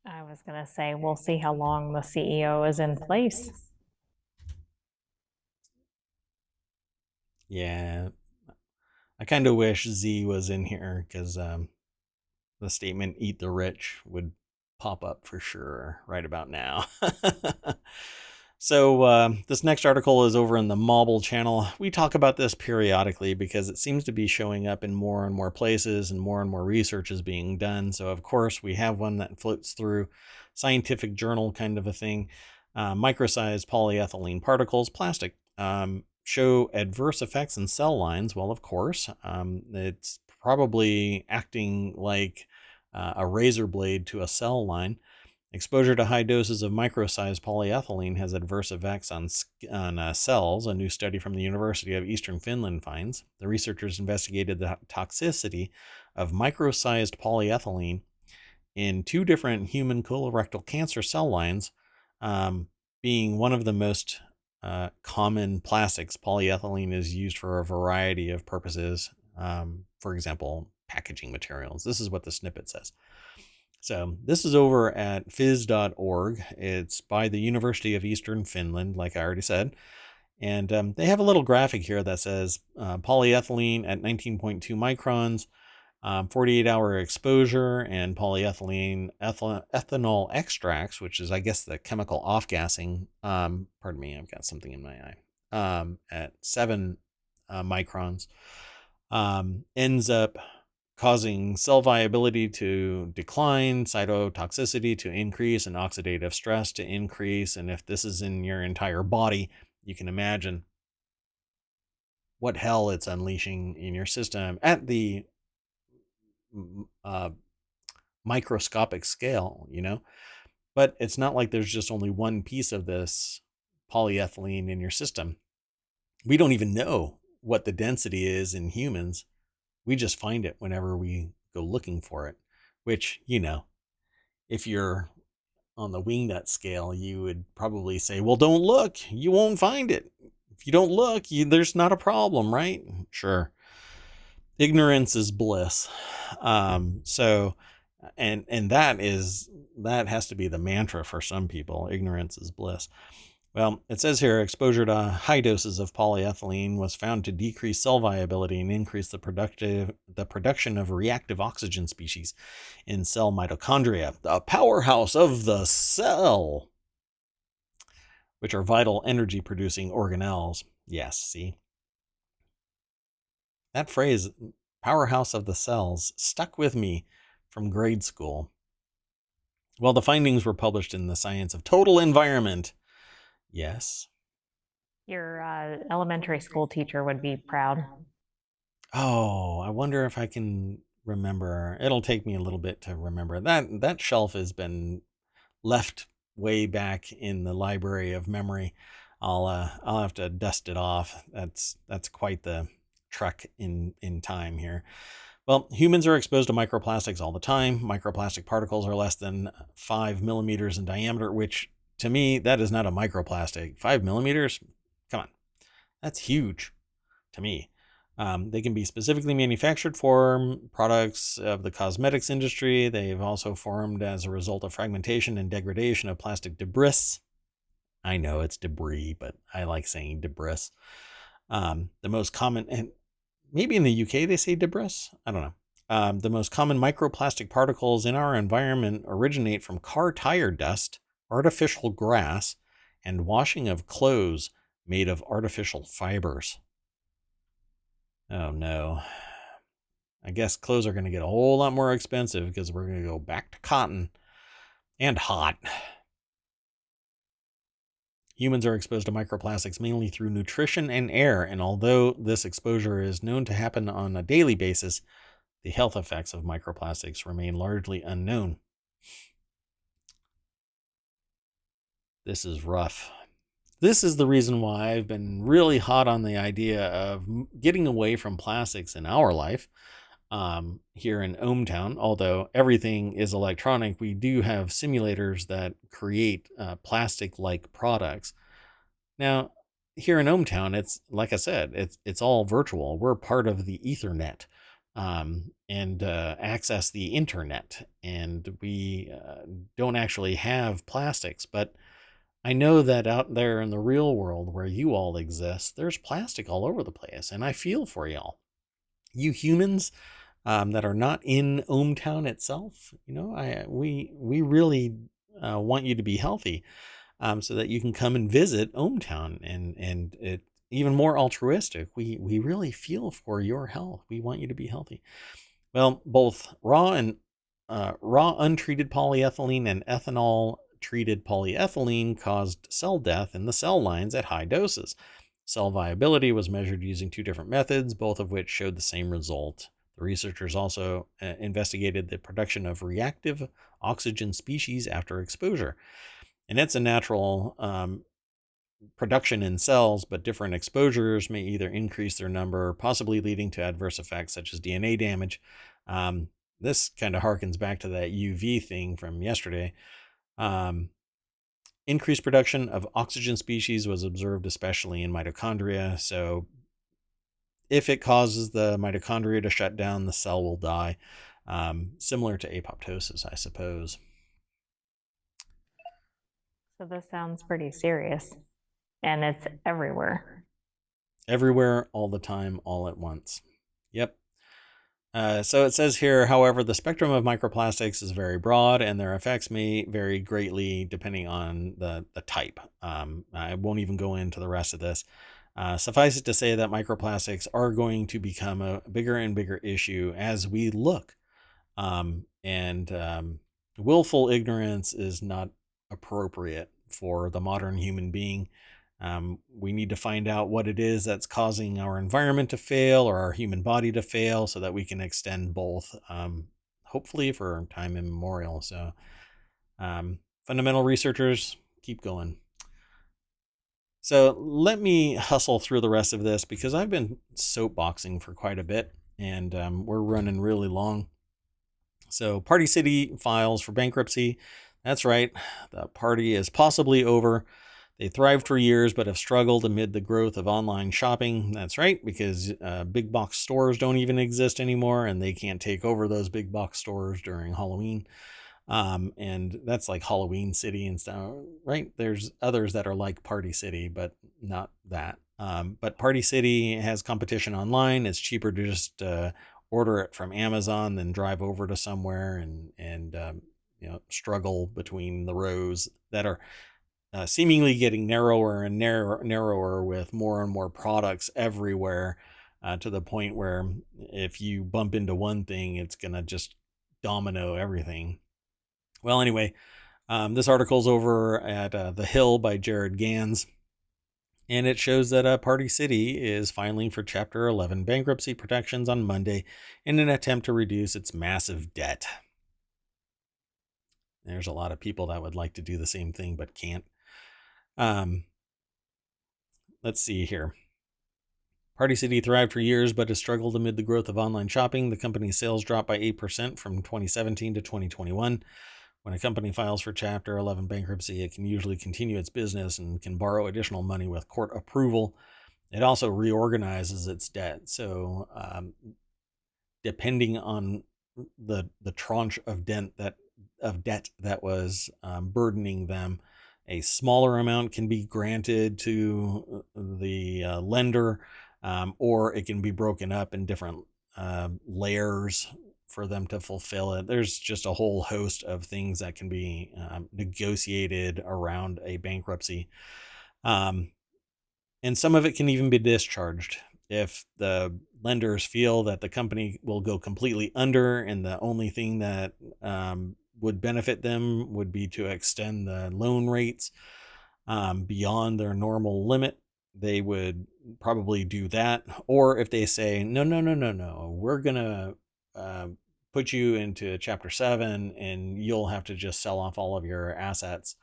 I was going to say, we'll see how long the CEO is in place. Yeah, I kind of wish Z was in here because the statement "eat the rich" would pop up for sure right about now. So this next article is over in the Mobile channel. We talk about this periodically because it seems to be showing up in more and more places and more research is being done. So of course we have one that floats through scientific journal kind of a thing. Micro-sized polyethylene particles, plastic, show adverse effects in cell lines. Well, of course, it's probably acting like a razor blade to a cell line. Exposure to high doses of micro-sized polyethylene has adverse effects on cells, a new study from the University of Eastern Finland finds. The researchers investigated the toxicity of micro-sized polyethylene in 2 different human colorectal cancer cell lines, being one of the most common plastics. Polyethylene is used for a variety of purposes, for example, packaging materials. This is what the snippet says. So this is over at phys.org. It's by the University of Eastern Finland, like I already said. And they have a little graphic here that says polyethylene at 19.2 microns, 48-hour exposure, and polyethylene ethanol extracts, which is, I guess, the chemical off-gassing. Pardon me, I've got something in my eye. At 7 microns, ends up causing cell viability to decline, cytotoxicity to increase, and oxidative stress to increase. And if this is in your entire body, you can imagine what hell it's unleashing in your system at the microscopic scale, But it's not like there's just only one piece of this polyethylene in your system. We don't even know what the density is in humans. We just find it whenever we go looking for it, which, if you're on the wingnut scale, you would probably say, well, don't look, you won't find it. If you don't look, there's not a problem, right? Sure. Ignorance is bliss. So, and that has to be the mantra for some people. Ignorance is bliss. Well, it says here, exposure to high doses of polyethylene was found to decrease cell viability and increase the production of reactive oxygen species in cell mitochondria, the powerhouse of the cell, which are vital energy-producing organelles. Yes, see? That phrase, powerhouse of the cells, stuck with me from grade school. Well, the findings were published in the Science of Total Environment. Yes. Your elementary school teacher would be proud. Oh, I wonder if I can remember. It'll take me a little bit to remember. That shelf has been left way back in the library of memory. I'll have to dust it off. That's quite the trek in time here. Well, humans are exposed to microplastics all the time. Microplastic particles are less than 5 millimeters in diameter, which to me, that is not a microplastic. 5 millimeters? Come on. That's huge to me. They can be specifically manufactured for products of the cosmetics industry. They've also formed as a result of fragmentation and degradation of plastic debris. I know it's debris, but I like saying debris. The most common, and maybe in the UK they say debris. I don't know. The most common microplastic particles in our environment originate from car tire dust, artificial grass, and washing of clothes made of artificial fibers. Oh no. I guess clothes are going to get a whole lot more expensive because we're going to go back to cotton and hot. Humans are exposed to microplastics mainly through nutrition and air, and although this exposure is known to happen on a daily basis, the health effects of microplastics remain largely unknown. This is rough. This is the reason why I've been really hot on the idea of getting away from plastics in our life. Here in ohmTown, although everything is electronic, we do have simulators that create plastic-like products. Now, here in ohmTown, it's like I said, it's all virtual. We're part of the Ethernet and access the internet, and we don't actually have plastics, but I know that out there in the real world where you all exist, there's plastic all over the place, and I feel for y'all. You humans that are not in ohmTown itself, we really want you to be healthy, so that you can come and visit ohmTown, and it even more altruistic. We really feel for your health. We want you to be healthy. Well, both raw untreated polyethylene and ethanol treated polyethylene caused cell death in the cell lines at high doses. Cell viability was measured using two different methods, both of which showed the same result. The researchers also investigated the production of reactive oxygen species after exposure. And it's a natural production in cells, but different exposures may either increase their number, possibly leading to adverse effects such as DNA damage. This kind of harkens back to that UV thing from yesterday. Increased production of oxygen species was observed especially in mitochondria. So if it causes the mitochondria to shut down, the cell will die. Similar to apoptosis, I suppose. So this sounds pretty serious, and it's everywhere. Everywhere, all the time, all at once. Yep. So it says here, however, the spectrum of microplastics is very broad and their effects may vary greatly depending on the type. I won't even go into the rest of this. Suffice it to say that microplastics are going to become a bigger and bigger issue as we look. Willful ignorance is not appropriate for the modern human being. We need to find out what it is that's causing our environment to fail or our human body to fail so that we can extend both, hopefully for time immemorial. So fundamental researchers, keep going. So let me hustle through the rest of this because I've been soapboxing for quite a bit and we're running really long. So Party City files for bankruptcy. That's right. The party is possibly over. They thrived for years, but have struggled amid the growth of online shopping. That's right, because big box stores don't even exist anymore, and they can't take over those big box stores during Halloween. And that's like Halloween City and stuff, right? There's others that are like Party City, but not that. But Party City has competition online. It's cheaper to just order it from Amazon than drive over to somewhere and struggle between the rows that are seemingly getting narrower and narrower with more and more products everywhere, to the point where if you bump into one thing, it's gonna just domino everything. Well, anyway, this article's over at The Hill by Jared Gans, and it shows that Party City is filing for Chapter 11 bankruptcy protections on Monday in an attempt to reduce its massive debt. There's a lot of people that would like to do the same thing but can't. Let's see here. Party City thrived for years but has struggled amid the growth of online shopping. The company's sales dropped by 8% from 2017 to 2021. When a company files for Chapter 11 bankruptcy, it can usually continue its business and can borrow additional money with court approval. It also reorganizes its debt. So depending on the tranche of debt that was burdening them, a smaller amount can be granted to the lender, or it can be broken up in different layers for them to fulfill it. There's just a whole host of things that can be negotiated around a bankruptcy. And some of it can even be discharged if the lenders feel that the company will go completely under and the only thing that would benefit them would be to extend the loan rates beyond their normal limit. They would probably do that. Or if they say, no, we're going to put you into Chapter 7 and you'll have to just sell off all of your assets.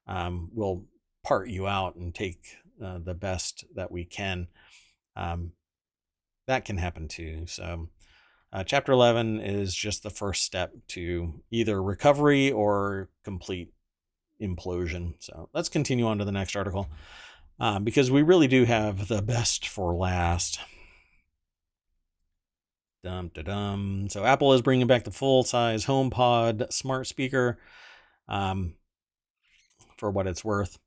We'll part you out and take the best that we can. That can happen too. So Chapter 11 is just the first step to either recovery or complete implosion. So let's continue on to the next article, because we really do have the best for last. So Apple is bringing back the full-size HomePod smart speaker. For what it's worth,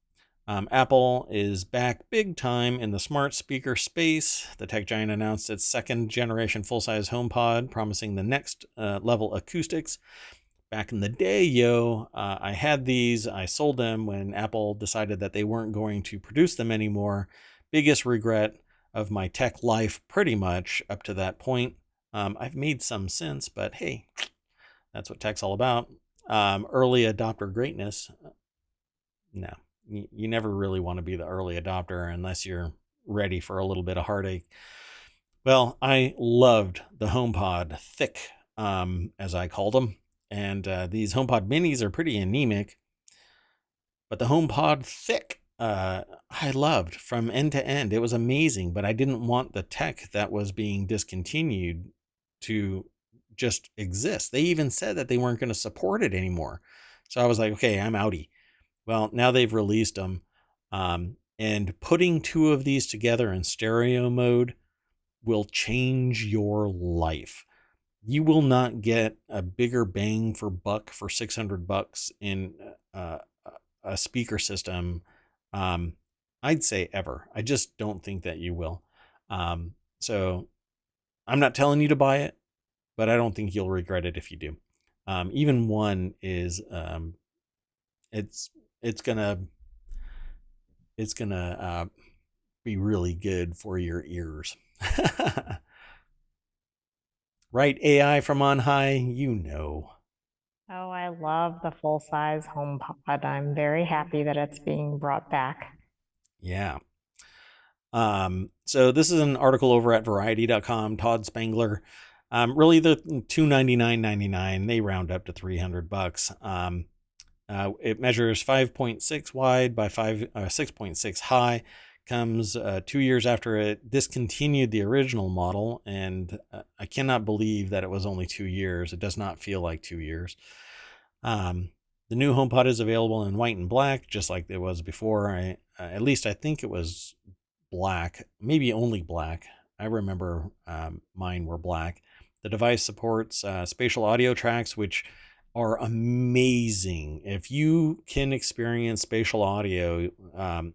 Apple is back big time in the smart speaker space. The tech giant announced its second generation full-size HomePod, promising the next level acoustics. Back in the day, I had these. I sold them when Apple decided that they weren't going to produce them anymore. Biggest regret of my tech life, pretty much up to that point. I've made some since, but hey, that's what tech's all about. Early adopter greatness. No, you never really want to be the early adopter unless you're ready for a little bit of heartache. Well, I loved the HomePod Thick, as I called them. And these HomePod minis are pretty anemic. But the HomePod Thick, I loved from end to end. It was amazing, but I didn't want the tech that was being discontinued to just exist. They even said that they weren't going to support it anymore. So I was like, okay, I'm outie. Well, now they've released them. And putting two of these together in stereo mode will change your life. You will not get a bigger bang for buck for $600 in a speaker system. I'd say ever. I just don't think that you will. So I'm not telling you to buy it, but I don't think you'll regret it if you do. Even one is, it's gonna be really good for your ears. Right, AI from on high, you know. Oh, I love the full-size HomePod. I'm very happy that it's being brought back. Yeah. So this is an article over at variety.com, Todd Spangler. Really the $299.99, they round up to $300. It measures 5.6 wide by 6.6 high, comes 2 years after it discontinued the original model, and I cannot believe that it was only 2 years. It does not feel like 2 years. The new HomePod is available in white and black, just like it was before. At least I think it was black, maybe only black. I remember mine were black. The device supports spatial audio tracks, which are amazing. If you can experience spatial audio,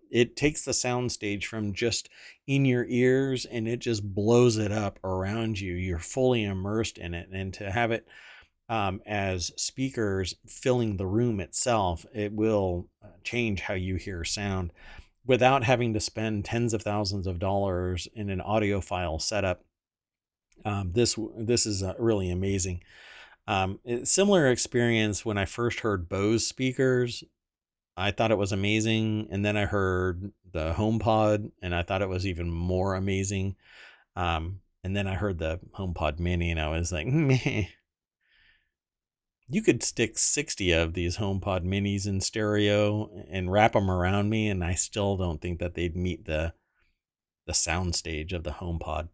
it takes the soundstage from just in your ears and it just blows it up around you. You're fully immersed in it. And to have it as speakers filling the room itself, it will change how you hear sound without having to spend tens of thousands of dollars in an audiophile setup. This is really amazing. Similar experience when I first heard Bose speakers. I thought it was amazing, and then I heard the HomePod, and I thought it was even more amazing. And then I heard the HomePod Mini, and I was like, meh. You could stick 60 of these HomePod Minis in stereo and wrap them around me, and I still don't think that they'd meet the sound stage of the HomePod.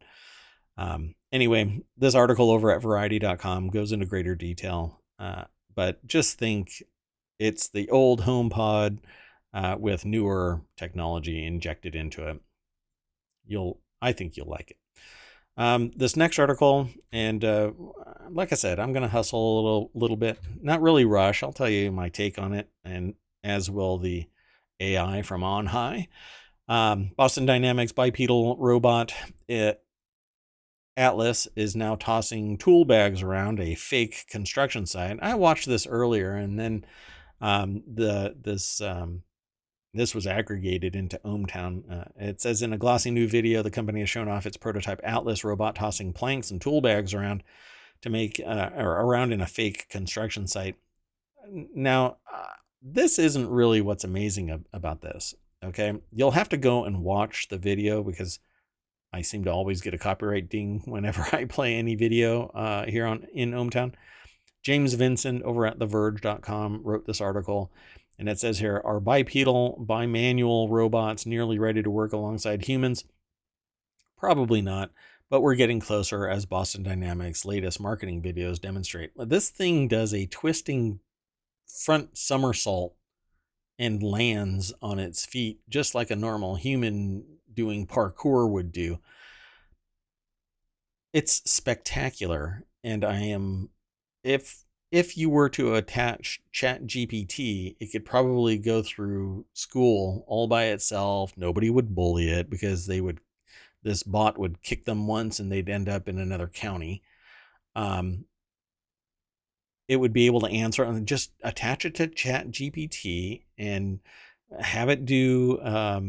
Anyway, this article over at variety.com goes into greater detail, but just think it's the old HomePod with newer technology injected into it. I think you'll like it. This next article, and like I said, I'm going to hustle a little bit, not really rush. I'll tell you my take on it, and as will the AI from on high. Boston Dynamics bipedal robot Atlas is now tossing tool bags around a fake construction site. I watched this earlier, and then this was aggregated into ohmTown. It says in a glossy new video, the company has shown off its prototype Atlas robot tossing planks and tool bags around to make or around in a fake construction site. Now, this isn't really what's amazing about this. Okay, you'll have to go and watch the video because I seem to always get a copyright ding whenever I play any video here in ohmTown. James Vincent over at TheVerge.com wrote this article, and it says here, are bipedal, bimanual robots nearly ready to work alongside humans? Probably not, but we're getting closer, as Boston Dynamics' latest marketing videos demonstrate. This thing does a twisting front somersault and lands on its feet just like a normal human doing parkour would do. It's spectacular, and if you were to attach ChatGPT, it could probably go through school all by itself. Nobody would bully it because this bot would kick them once and they'd end up in another county. It would be able to answer and just attach it to ChatGPT and have it do, a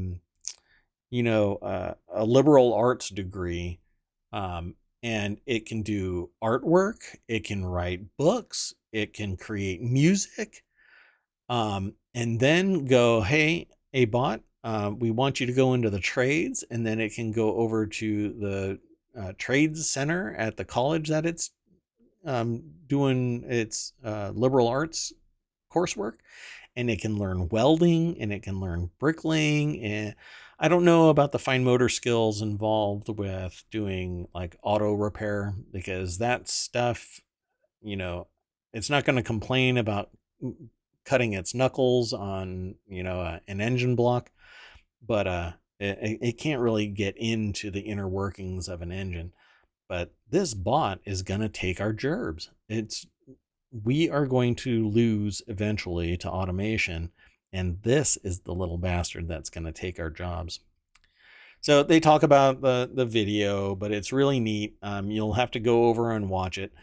liberal arts degree. And it can do artwork. It can write books. It can create music. And then go, hey, a bot, we want you to go into the trades. And then it can go over to the trades center at the college that it's doing its liberal arts coursework, and it can learn welding and it can learn bricklaying. And I don't know about the fine motor skills involved with doing like auto repair, because that stuff, it's not going to complain about cutting its knuckles on, an engine block, but it can't really get into the inner workings of an engine. But this bot is going to take our gerbs. We are going to lose eventually to automation, and this is the little bastard that's going to take our jobs. So they talk about the video, but it's really neat. You'll have to go over and watch it.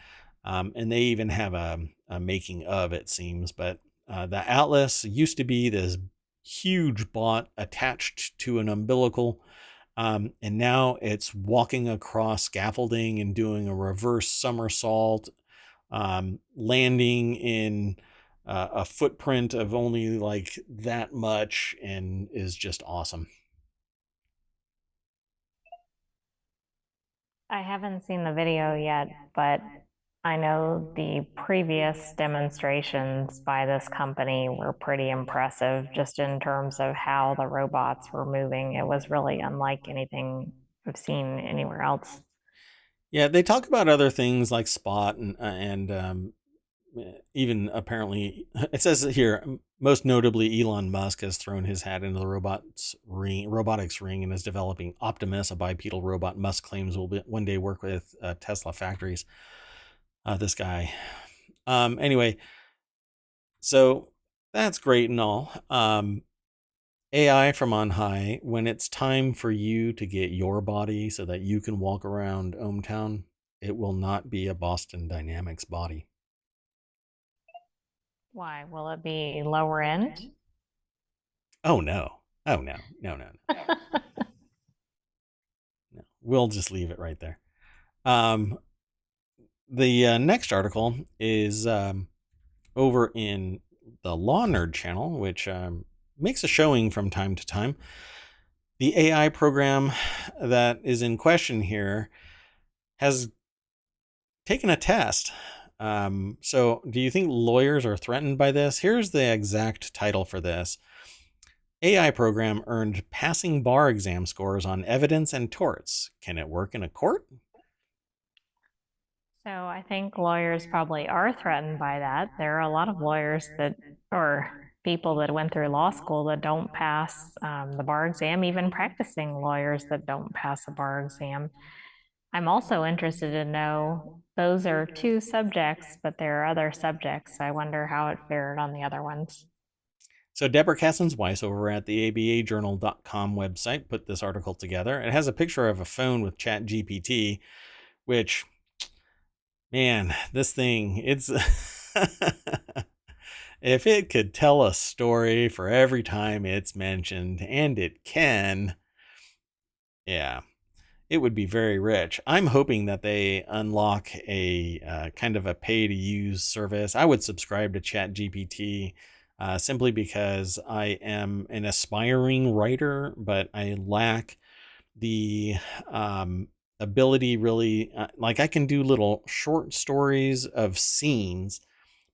And they even have a making of, it seems. But the Atlas used to be this huge bot attached to an umbilical. And now it's walking across scaffolding and doing a reverse somersault, landing in a footprint of only like that much, and is just awesome. I haven't seen the video yet, but I know the previous demonstrations by this company were pretty impressive just in terms of how the robots were moving. It was really unlike anything I've seen anywhere else. Yeah, they talk about other things like Spot and even apparently, it says here, most notably, Elon Musk has thrown his hat into the robotics ring and is developing Optimus, a bipedal robot Musk claims will one day work with Tesla factories. This guy. Anyway, so that's great and all. AI from on high, when it's time for you to get your body so that you can walk around ohmTown, it will not be a Boston Dynamics body. Why? Will it be lower end? Oh no. Oh no. No, no, no. No. We'll just leave it right there. The next article is over in the Law Nerd channel, which makes a showing from time to time. The AI program that is in question here has taken a test. So do you think lawyers are threatened by this? Here's the exact title for this. AI program earned passing bar exam scores on evidence and torts. Can it work in a court? So I think lawyers probably are threatened by that. There are a lot of lawyers that, or people that went through law school that don't pass the bar exam, even practicing lawyers that don't pass a bar exam. I'm also interested to know those are two subjects, but there are other subjects. I wonder how it fared on the other ones. So Deborah Cassens-Weiss over at the abajournal.com website put this article together. It has a picture of a phone with ChatGPT, which, man, this thing, it's if it could tell a story for every time it's mentioned, and it can, yeah, it would be very rich. I'm hoping that they unlock a kind of a pay-to-use service. I would subscribe to ChatGPT simply because I am an aspiring writer, but I lack the ability really. Like I can do little short stories of scenes,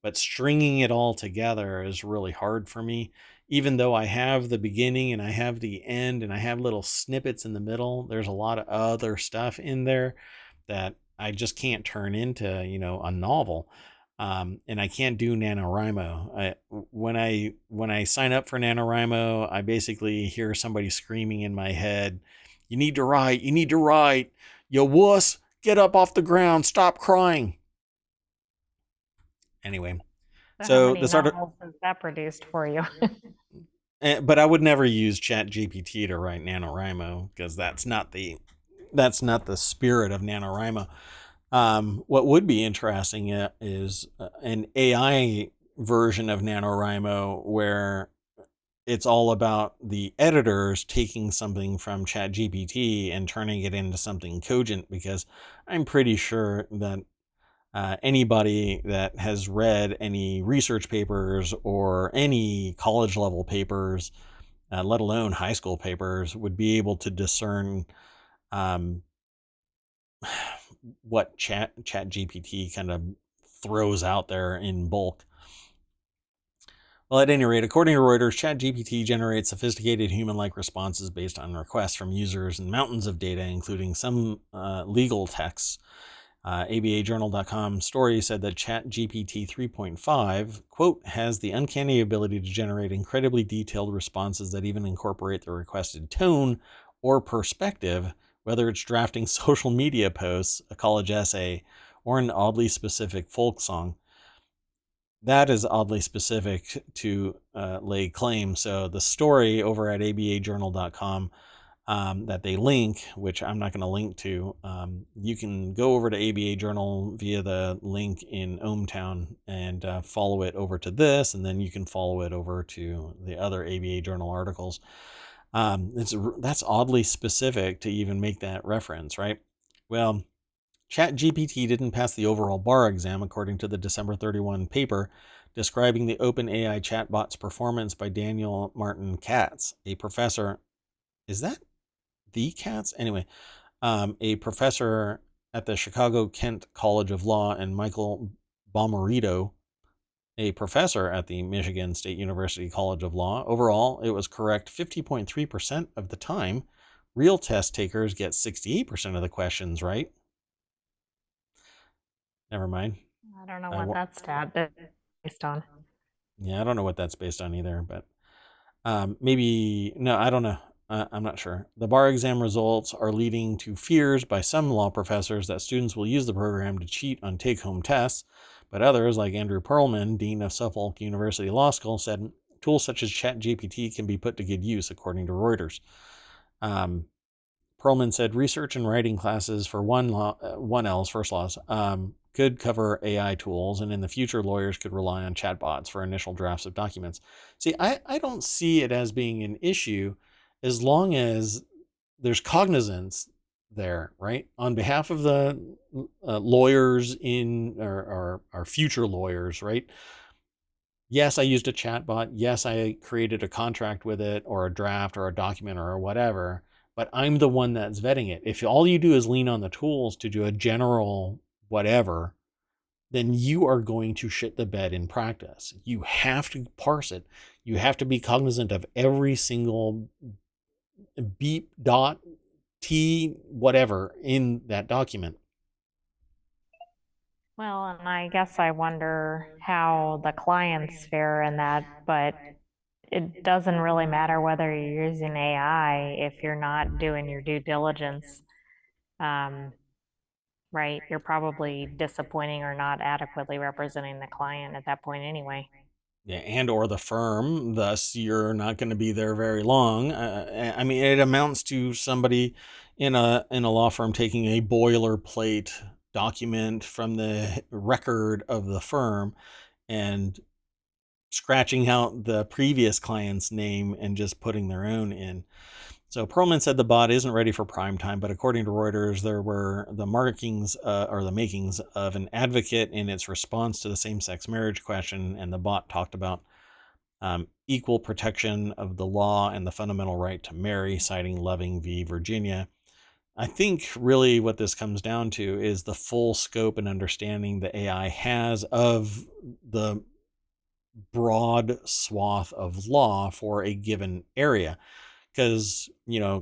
but stringing it all together is really hard for me. Even though I have the beginning and I have the end and I have little snippets in the middle, there's a lot of other stuff in there that I just can't turn into, a novel. And I can't do NaNoWriMo. When I sign up for NaNoWriMo, I basically hear somebody screaming in my head, "You need to write, you need to write, you wuss, get up off the ground, stop crying." Anyway, So how so many this article, novels has that produced for you? but I would never use ChatGPT to write NaNoWriMo because that's not the spirit of NaNoWriMo. What would be interesting is an AI version of NaNoWriMo where it's all about the editors taking something from ChatGPT and turning it into something cogent, because I'm pretty sure that anybody that has read any research papers or any college level papers, let alone high school papers, would be able to discern um, what ChatGPT kind of throws out there in bulk. Well, at any rate, according to Reuters, ChatGPT generates sophisticated human-like responses based on requests from users and mountains of data, including some legal texts. ABAjournal.com story said that ChatGPT 3.5, quote, has the uncanny ability to generate incredibly detailed responses that even incorporate the requested tone or perspective, whether it's drafting social media posts, a college essay, or an oddly specific folk song. That is oddly specific to lay claim. So the story over at abajournal.com that they link, which I'm not going to link to, you can go over to ABA Journal via the link in ohmTown and follow it over to this, and then you can follow it over to the other ABA Journal articles. That's oddly specific to even make that reference, right? Well, ChatGPT didn't pass the overall bar exam, according to the December 31 paper describing the OpenAI chatbot's performance by Daniel Martin Katz, a professor. Is that the Katz? Anyway, a professor at the Chicago Kent College of Law, and Michael Bomarito, a professor at the Michigan State University College of Law. Overall, it was correct 50.3% of the time. Real test takers get 68% of the questions right. Never mind. I don't know I what wa- that's based on. yeah, I don't know what that's based on either, but maybe no, I don't know. I'm not sure. The bar exam results are leading to fears by some law professors that students will use the program to cheat on take-home tests, but others, like Andrew Perlman, dean of Suffolk University Law School, said tools such as ChatGPT can be put to good use, according to Reuters. Um, Perlman said research and writing classes for 1L's first laws could cover AI tools, and in the future, lawyers could rely on chatbots for initial drafts of documents. See, I don't see it as being an issue as long as there's cognizance there, right? On behalf of the lawyers in or our future lawyers, right? Yes, I used a chatbot. Yes, I created a contract with it or a draft or a document or whatever, but I'm the one that's vetting it. If all you do is lean on the tools to do a general whatever, then you are going to shit the bed in practice. You have to parse it. You have to be cognizant of every single beep, dot, T, whatever in that document. Well, and I guess I wonder how the clients fare in that, but it doesn't really matter whether you're using AI if you're not doing your due diligence. Um, right? You're probably disappointing or not adequately representing the client at that point anyway. Yeah, and or the firm, thus you're not going to be there very long. I mean, it amounts to somebody in a law firm taking a boilerplate document from the record of the firm and scratching out the previous client's name and just putting their own in. So Perlman said the bot isn't ready for prime time, but according to Reuters, there were the markings or the makings of an advocate in its response to the same-sex marriage question, and the bot talked about equal protection of the law and the fundamental right to marry, citing Loving v. Virginia. I think really what this comes down to is the full scope and understanding the AI has of the broad swath of law for a given area. Because,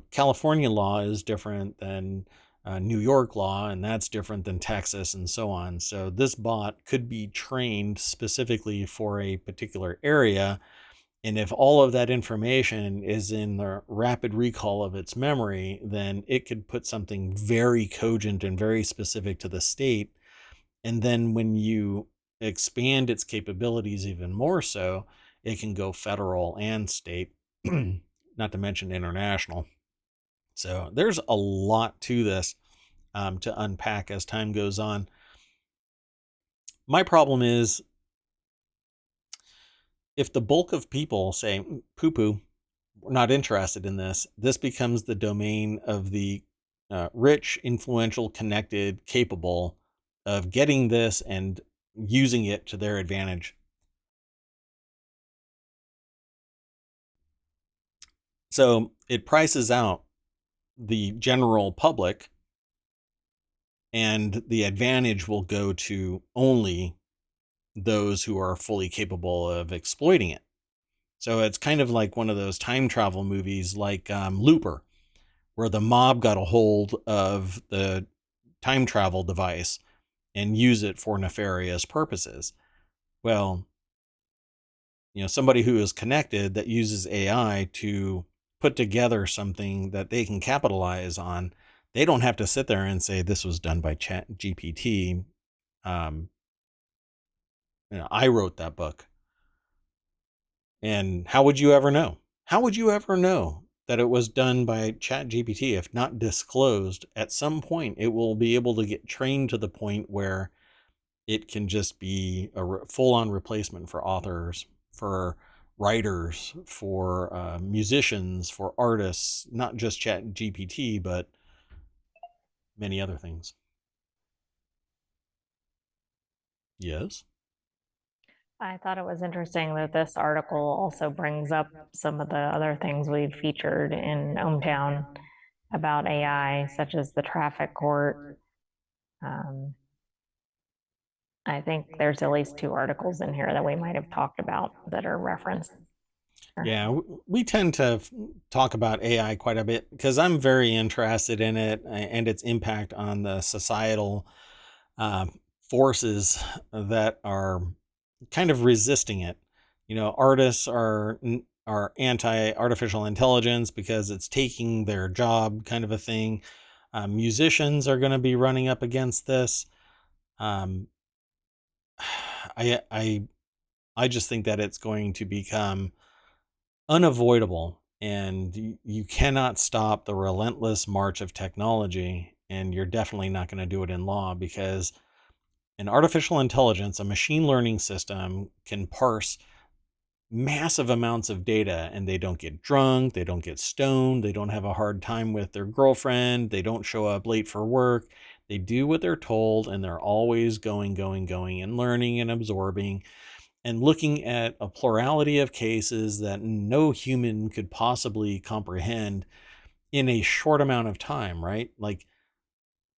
California law is different than New York law, and that's different than Texas, and so on. So this bot could be trained specifically for a particular area. And if all of that information is in the rapid recall of its memory, then it could put something very cogent and very specific to the state. And then when you expand its capabilities even more so, it can go federal and state, not to mention international. So there's a lot to this to unpack as time goes on. My problem is if the bulk of people say poo poo, we're not interested in this, this becomes the domain of the rich, influential, connected, capable of getting this and using it to their advantage. So it prices out the general public, and the advantage will go to only those who are fully capable of exploiting it. So it's kind of like one of those time travel movies like Looper, where the mob got a hold of the time travel device and use it for nefarious purposes. Well, somebody who is connected that uses AI to put together something that they can capitalize on, they don't have to sit there and say this was done by Chat GPT. Um, I wrote that book. And how would you ever know? How would you ever know that it was done by Chat GPT if not disclosed? At some point, it will be able to get trained to the point where it can just be a full-on replacement for authors, for writers, for musicians, for artists, not just Chat GPT, but many other things. Yes. I thought it was interesting that this article also brings up some of the other things we've featured in ohmTown about AI, such as the traffic court. Um, I think there's at least two articles in here that we might have talked about that are referenced. Yeah, we tend to talk about AI quite a bit because I'm very interested in it and its impact on the societal uh, forces that are kind of resisting it. Artists are anti artificial intelligence because it's taking their job, kind of a thing. Musicians are going to be running up against this. Um, I I I just think that it's going to become unavoidable, and you cannot stop the relentless march of technology. And you're definitely not going to do it in law, because an artificial intelligence, a machine learning system, can parse massive amounts of data, and they don't get drunk, they don't get stoned, they don't have a hard time with their girlfriend, they don't show up late for work. They do what they're told, and they're always going, and learning and absorbing and looking at a plurality of cases that no human could possibly comprehend in a short amount of time, right? Like,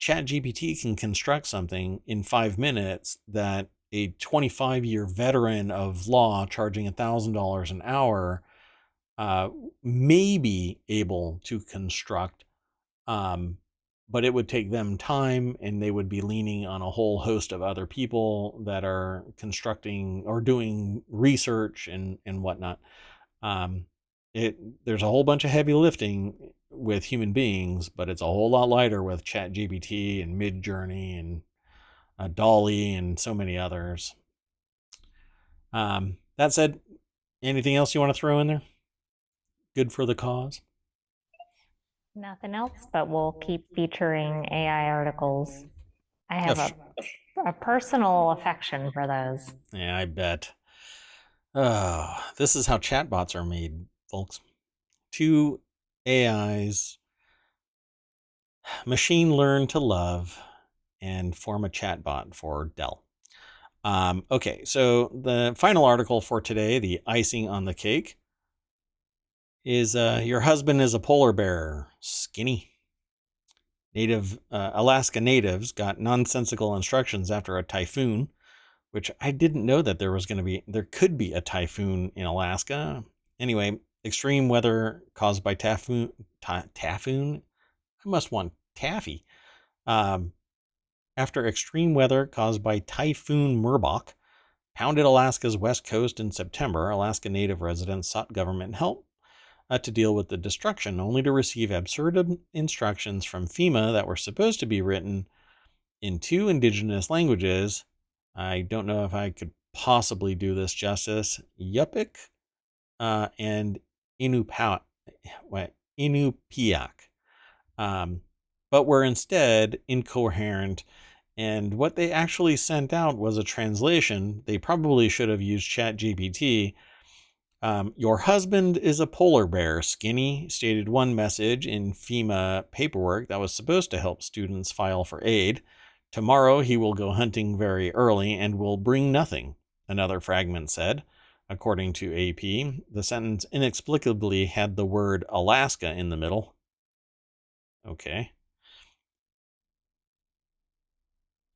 ChatGPT can construct something in 5 minutes that a 25-year veteran of law charging $1,000 an hour uh, may be able to construct. Um, but it would take them time, and they would be leaning on a whole host of other people that are constructing or doing research and whatnot. Um, there's a whole bunch of heavy lifting with human beings, but it's a whole lot lighter with ChatGPT and Midjourney and Dolly and so many others. That said, anything else you want to throw in there? Good for the cause? Nothing else, but we'll keep featuring AI articles. I have a personal affection for those. Yeah, I bet. This is how chatbots are made, folks. Two AIs machine learn to love and form a chatbot for Dell. Okay, so the final article for today, the icing on the cake, is your husband is a polar bear, skinny. Alaska natives got nonsensical instructions after a typhoon, which I didn't know that there could be a typhoon in Alaska. Anyway, extreme weather caused by typhoon. I must want taffy. Um, After extreme weather caused by Typhoon Merbok pounded Alaska's west coast in September, Alaska Native residents sought government help to deal with the destruction, only to receive absurd instructions from FEMA that were supposed to be written in two indigenous languages. I don't know if I could possibly do this justice. Yupik and Inupiaq. But were instead incoherent, and what they actually sent out was a translation. They probably should have used ChatGPT. Your husband is a polar bear, skinny, stated one message in FEMA paperwork that was supposed to help students file for aid. Tomorrow he will go hunting very early and will bring nothing, another fragment said. According to AP, the sentence inexplicably had the word Alaska in the middle. Okay.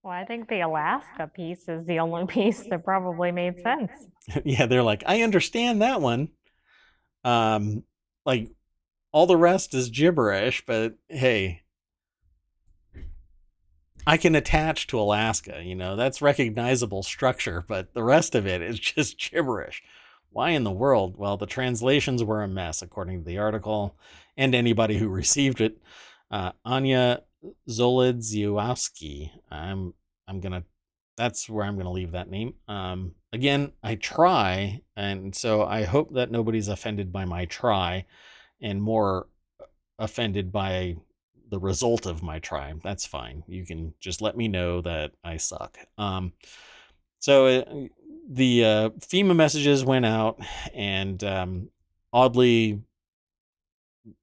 Well, I think the Alaska piece is the only piece that probably made sense. Yeah, they're like, I understand that one. Like, all the rest is gibberish, but hey, I can attach to Alaska, that's recognizable structure, but the rest of it is just gibberish. Why in the world? Well, the translations were a mess, according to the article, and anybody who received it. Anya Zolidziowski. That's where I'm gonna leave that name. Again, I try, and so I hope that nobody's offended by my try, and more offended by the result of my try. That's fine. You can just let me know that I suck. So the FEMA messages went out, and oddly,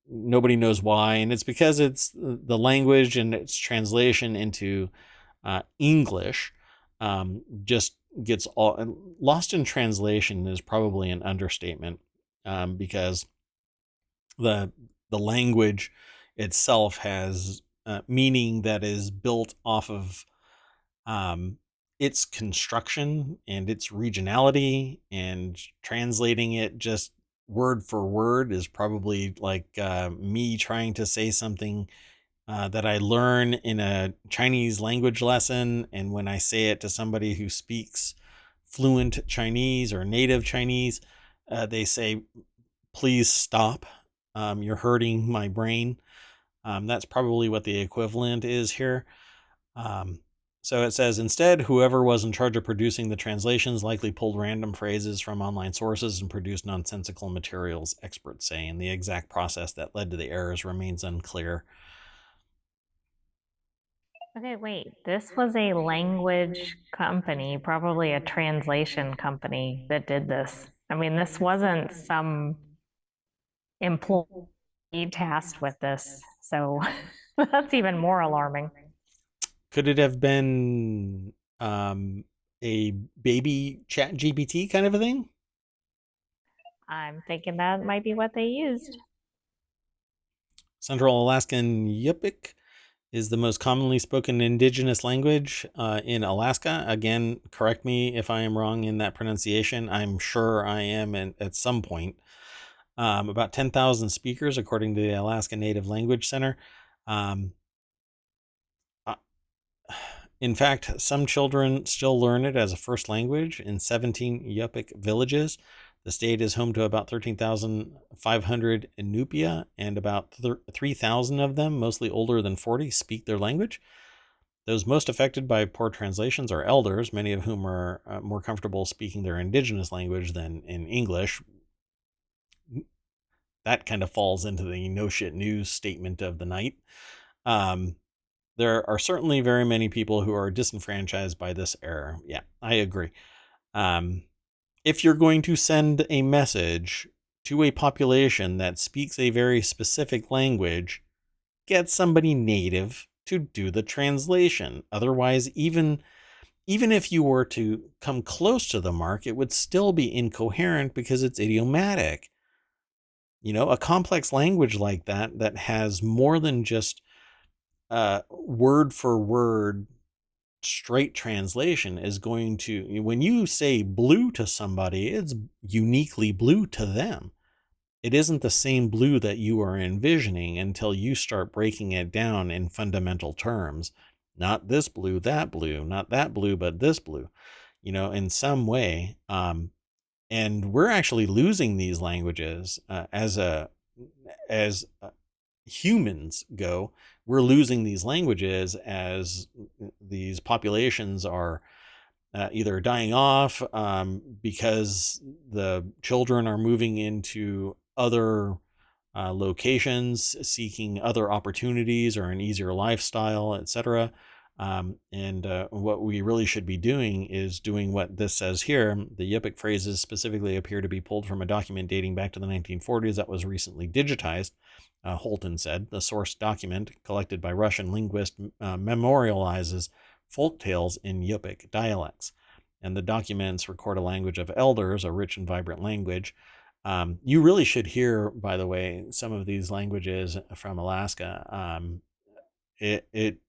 nobody knows why, and it's because it's the language and its translation into English just gets lost in translation is probably an understatement, because the language itself has meaning that is built off of its construction and its regionality, and translating it just word for word is probably like me trying to say something that I learn in a Chinese language lesson. And when I say it to somebody who speaks fluent Chinese or native Chinese, they say, please stop. You're hurting my brain. That's probably what the equivalent is here. Um, so it says, instead, whoever was in charge of producing the translations likely pulled random phrases from online sources and produced nonsensical materials, experts say, and the exact process that led to the errors remains unclear. Okay, wait, this was a language company, probably a translation company that did this. I mean, this wasn't some employee tasked with this. So that's even more alarming. Could it have been a baby chat GPT kind of a thing? I'm thinking that might be what they used. Central Alaskan Yupik is the most commonly spoken indigenous language in Alaska. Again, correct me if I am wrong in that pronunciation. I'm sure I am at some point. About 10,000 speakers, according to the Alaska Native Language Center. Um, uh, in fact, some children still learn it as a first language in 17 Yupik villages. The state is home to about 13,500 Inupia, and about 3,000 of them, mostly older than 40, speak their language. Those most affected by poor translations are elders, many of whom are more comfortable speaking their indigenous language than in English. That kind of falls into the no shit news statement of the night. Um, there are certainly very many people who are disenfranchised by this error. Yeah, I agree. Um, if you're going to send a message to a population that speaks a very specific language, get somebody native to do the translation. Otherwise, even if you were to come close to the mark, it would still be incoherent because it's idiomatic. You know, a complex language like that has more than just word for word straight translation is going to, when you say blue to somebody, it's uniquely blue to them. It isn't the same blue that you are envisioning until you start breaking it down in fundamental terms. Not this blue, that blue, not that blue, but this blue, you know, in some way. And we're actually losing these languages as humans go. We're losing these languages as these populations are either dying off because the children are moving into other locations, seeking other opportunities or an easier lifestyle, etc. And what we really should be doing is doing what this says here. The Yupik phrases specifically appear to be pulled from a document dating back to the 1940s that was recently digitized. Holton said the source document, collected by Russian linguists, memorializes folk tales in Yupik dialects. And the documents record a language of elders, a rich and vibrant language. You really should hear, by the way, some of these languages from Alaska. It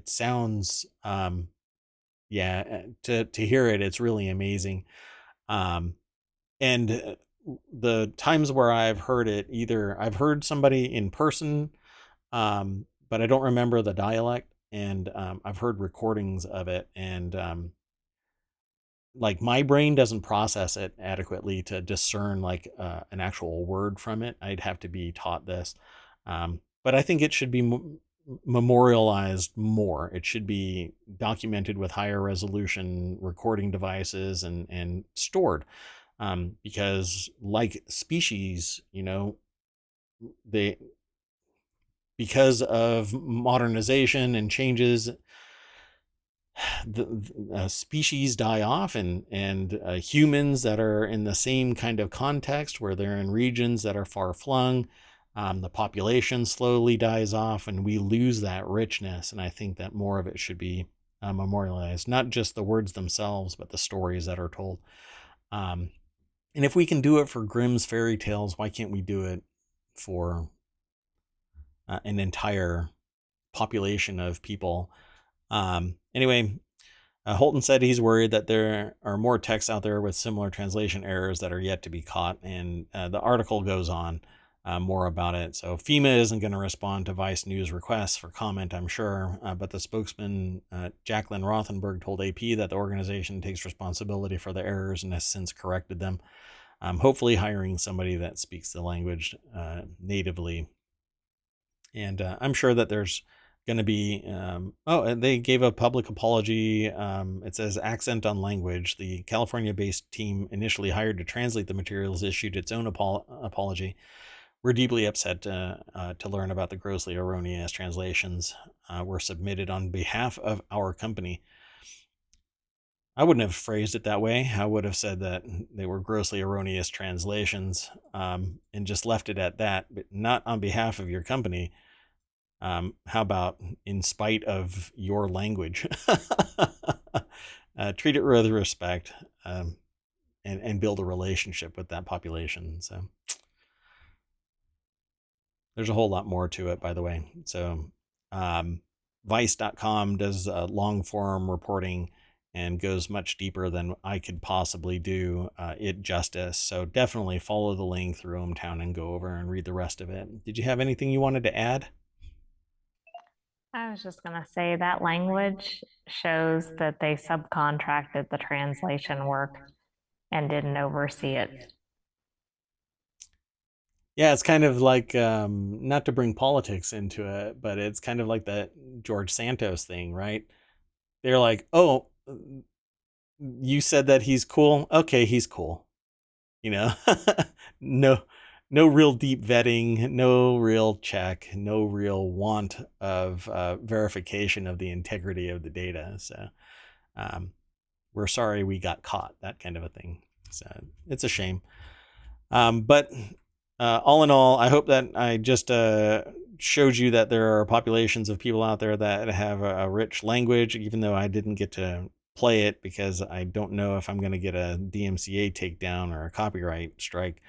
sounds, yeah, to hear it, it's really amazing. Um, and the times where I've heard it, either I've heard somebody in person, but I don't remember the dialect, and I've heard recordings of it, and like my brain doesn't process it adequately to discern like an actual word from it. I'd have to be taught this, but I think it should be memorialized more. It should be documented with higher resolution recording devices and stored, because like species, you know, they, because of modernization and changes, the species die off, and humans that are in the same kind of context where they're in regions that are far flung, the population slowly dies off and we lose that richness. And I think that more of it should be memorialized, not just the words themselves, but the stories that are told. um, and if we can do it for Grimm's fairy tales, why can't we do it for an entire population of people? Anyway, Holton said he's worried that there are more texts out there with similar translation errors that are yet to be caught. And the article goes on. more about it. So FEMA isn't going to respond to Vice News requests for comment, I'm sure. But the spokesman, Jacqueline Rothenberg, told AP that the organization takes responsibility for the errors and has since corrected them. Hopefully hiring somebody that speaks the language natively. And I'm sure that there's going to be, and they gave a public apology. It says accent on language. The California-based team initially hired to translate the materials issued its own apology. We're deeply upset to learn about the grossly erroneous translations were submitted on behalf of our company. I wouldn't have phrased it that way. I would have said that they were grossly erroneous translations and just left it at that, but not on behalf of your company. How about in spite of your language? Treat it with respect and build a relationship with that population. So there's a whole lot more to it, by the way. So Vice.com does long form reporting and goes much deeper than I could possibly do it justice. So definitely follow the link through ohmTown and go over and read the rest of it. Did you have anything you wanted to add? I was just going to say that language shows that they subcontracted the translation work and didn't oversee it. Yeah, it's kind of like, not to bring politics into it, but it's kind of like that George Santos thing, right? They're like, oh, you said that he's cool. Okay, he's cool. You know, no, no real deep vetting, no real check, no real want of verification of the integrity of the data. So we're sorry we got caught, that kind of a thing. So it's a shame. But all in all, I hope that I just showed you that there are populations of people out there that have a rich language, even though I didn't get to play it because I don't know if I'm going to get a DMCA takedown or a copyright strike.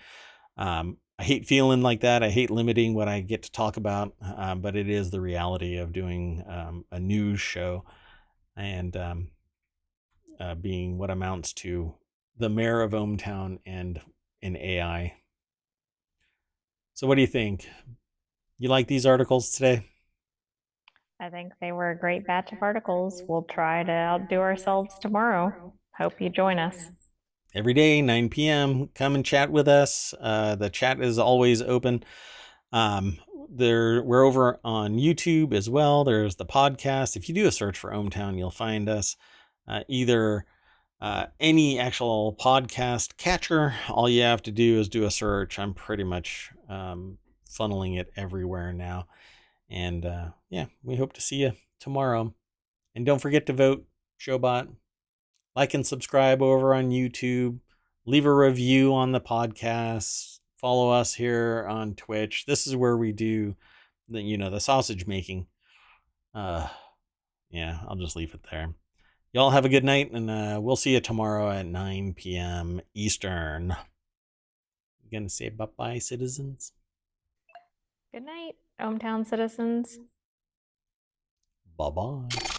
I hate feeling like that. I hate limiting what I get to talk about, but it is the reality of doing a news show and being what amounts to the mayor of ohmTown and an AI. So what do you think? You like these articles today? I think they were a great batch of articles. We'll try to outdo ourselves tomorrow. Hope you join us. Every day, 9 p.m. Come and chat with us. The chat is always open. We're over on YouTube as well. There's the podcast. If you do a search for ohmTown, you'll find us. Either any actual podcast catcher. All you have to do is do a search. I'm pretty much funneling it everywhere now. And yeah, we hope to see you tomorrow. And don't forget to vote, Showbot. Like and subscribe over on YouTube. Leave a review on the podcast. Follow us here on Twitch. This is where we do the sausage making. Yeah, I'll just leave it there. Y'all have a good night, and we'll see you tomorrow at 9 p.m. Eastern. You gonna say bye-bye, citizens? Good night, ohmTown citizens. Bye-bye.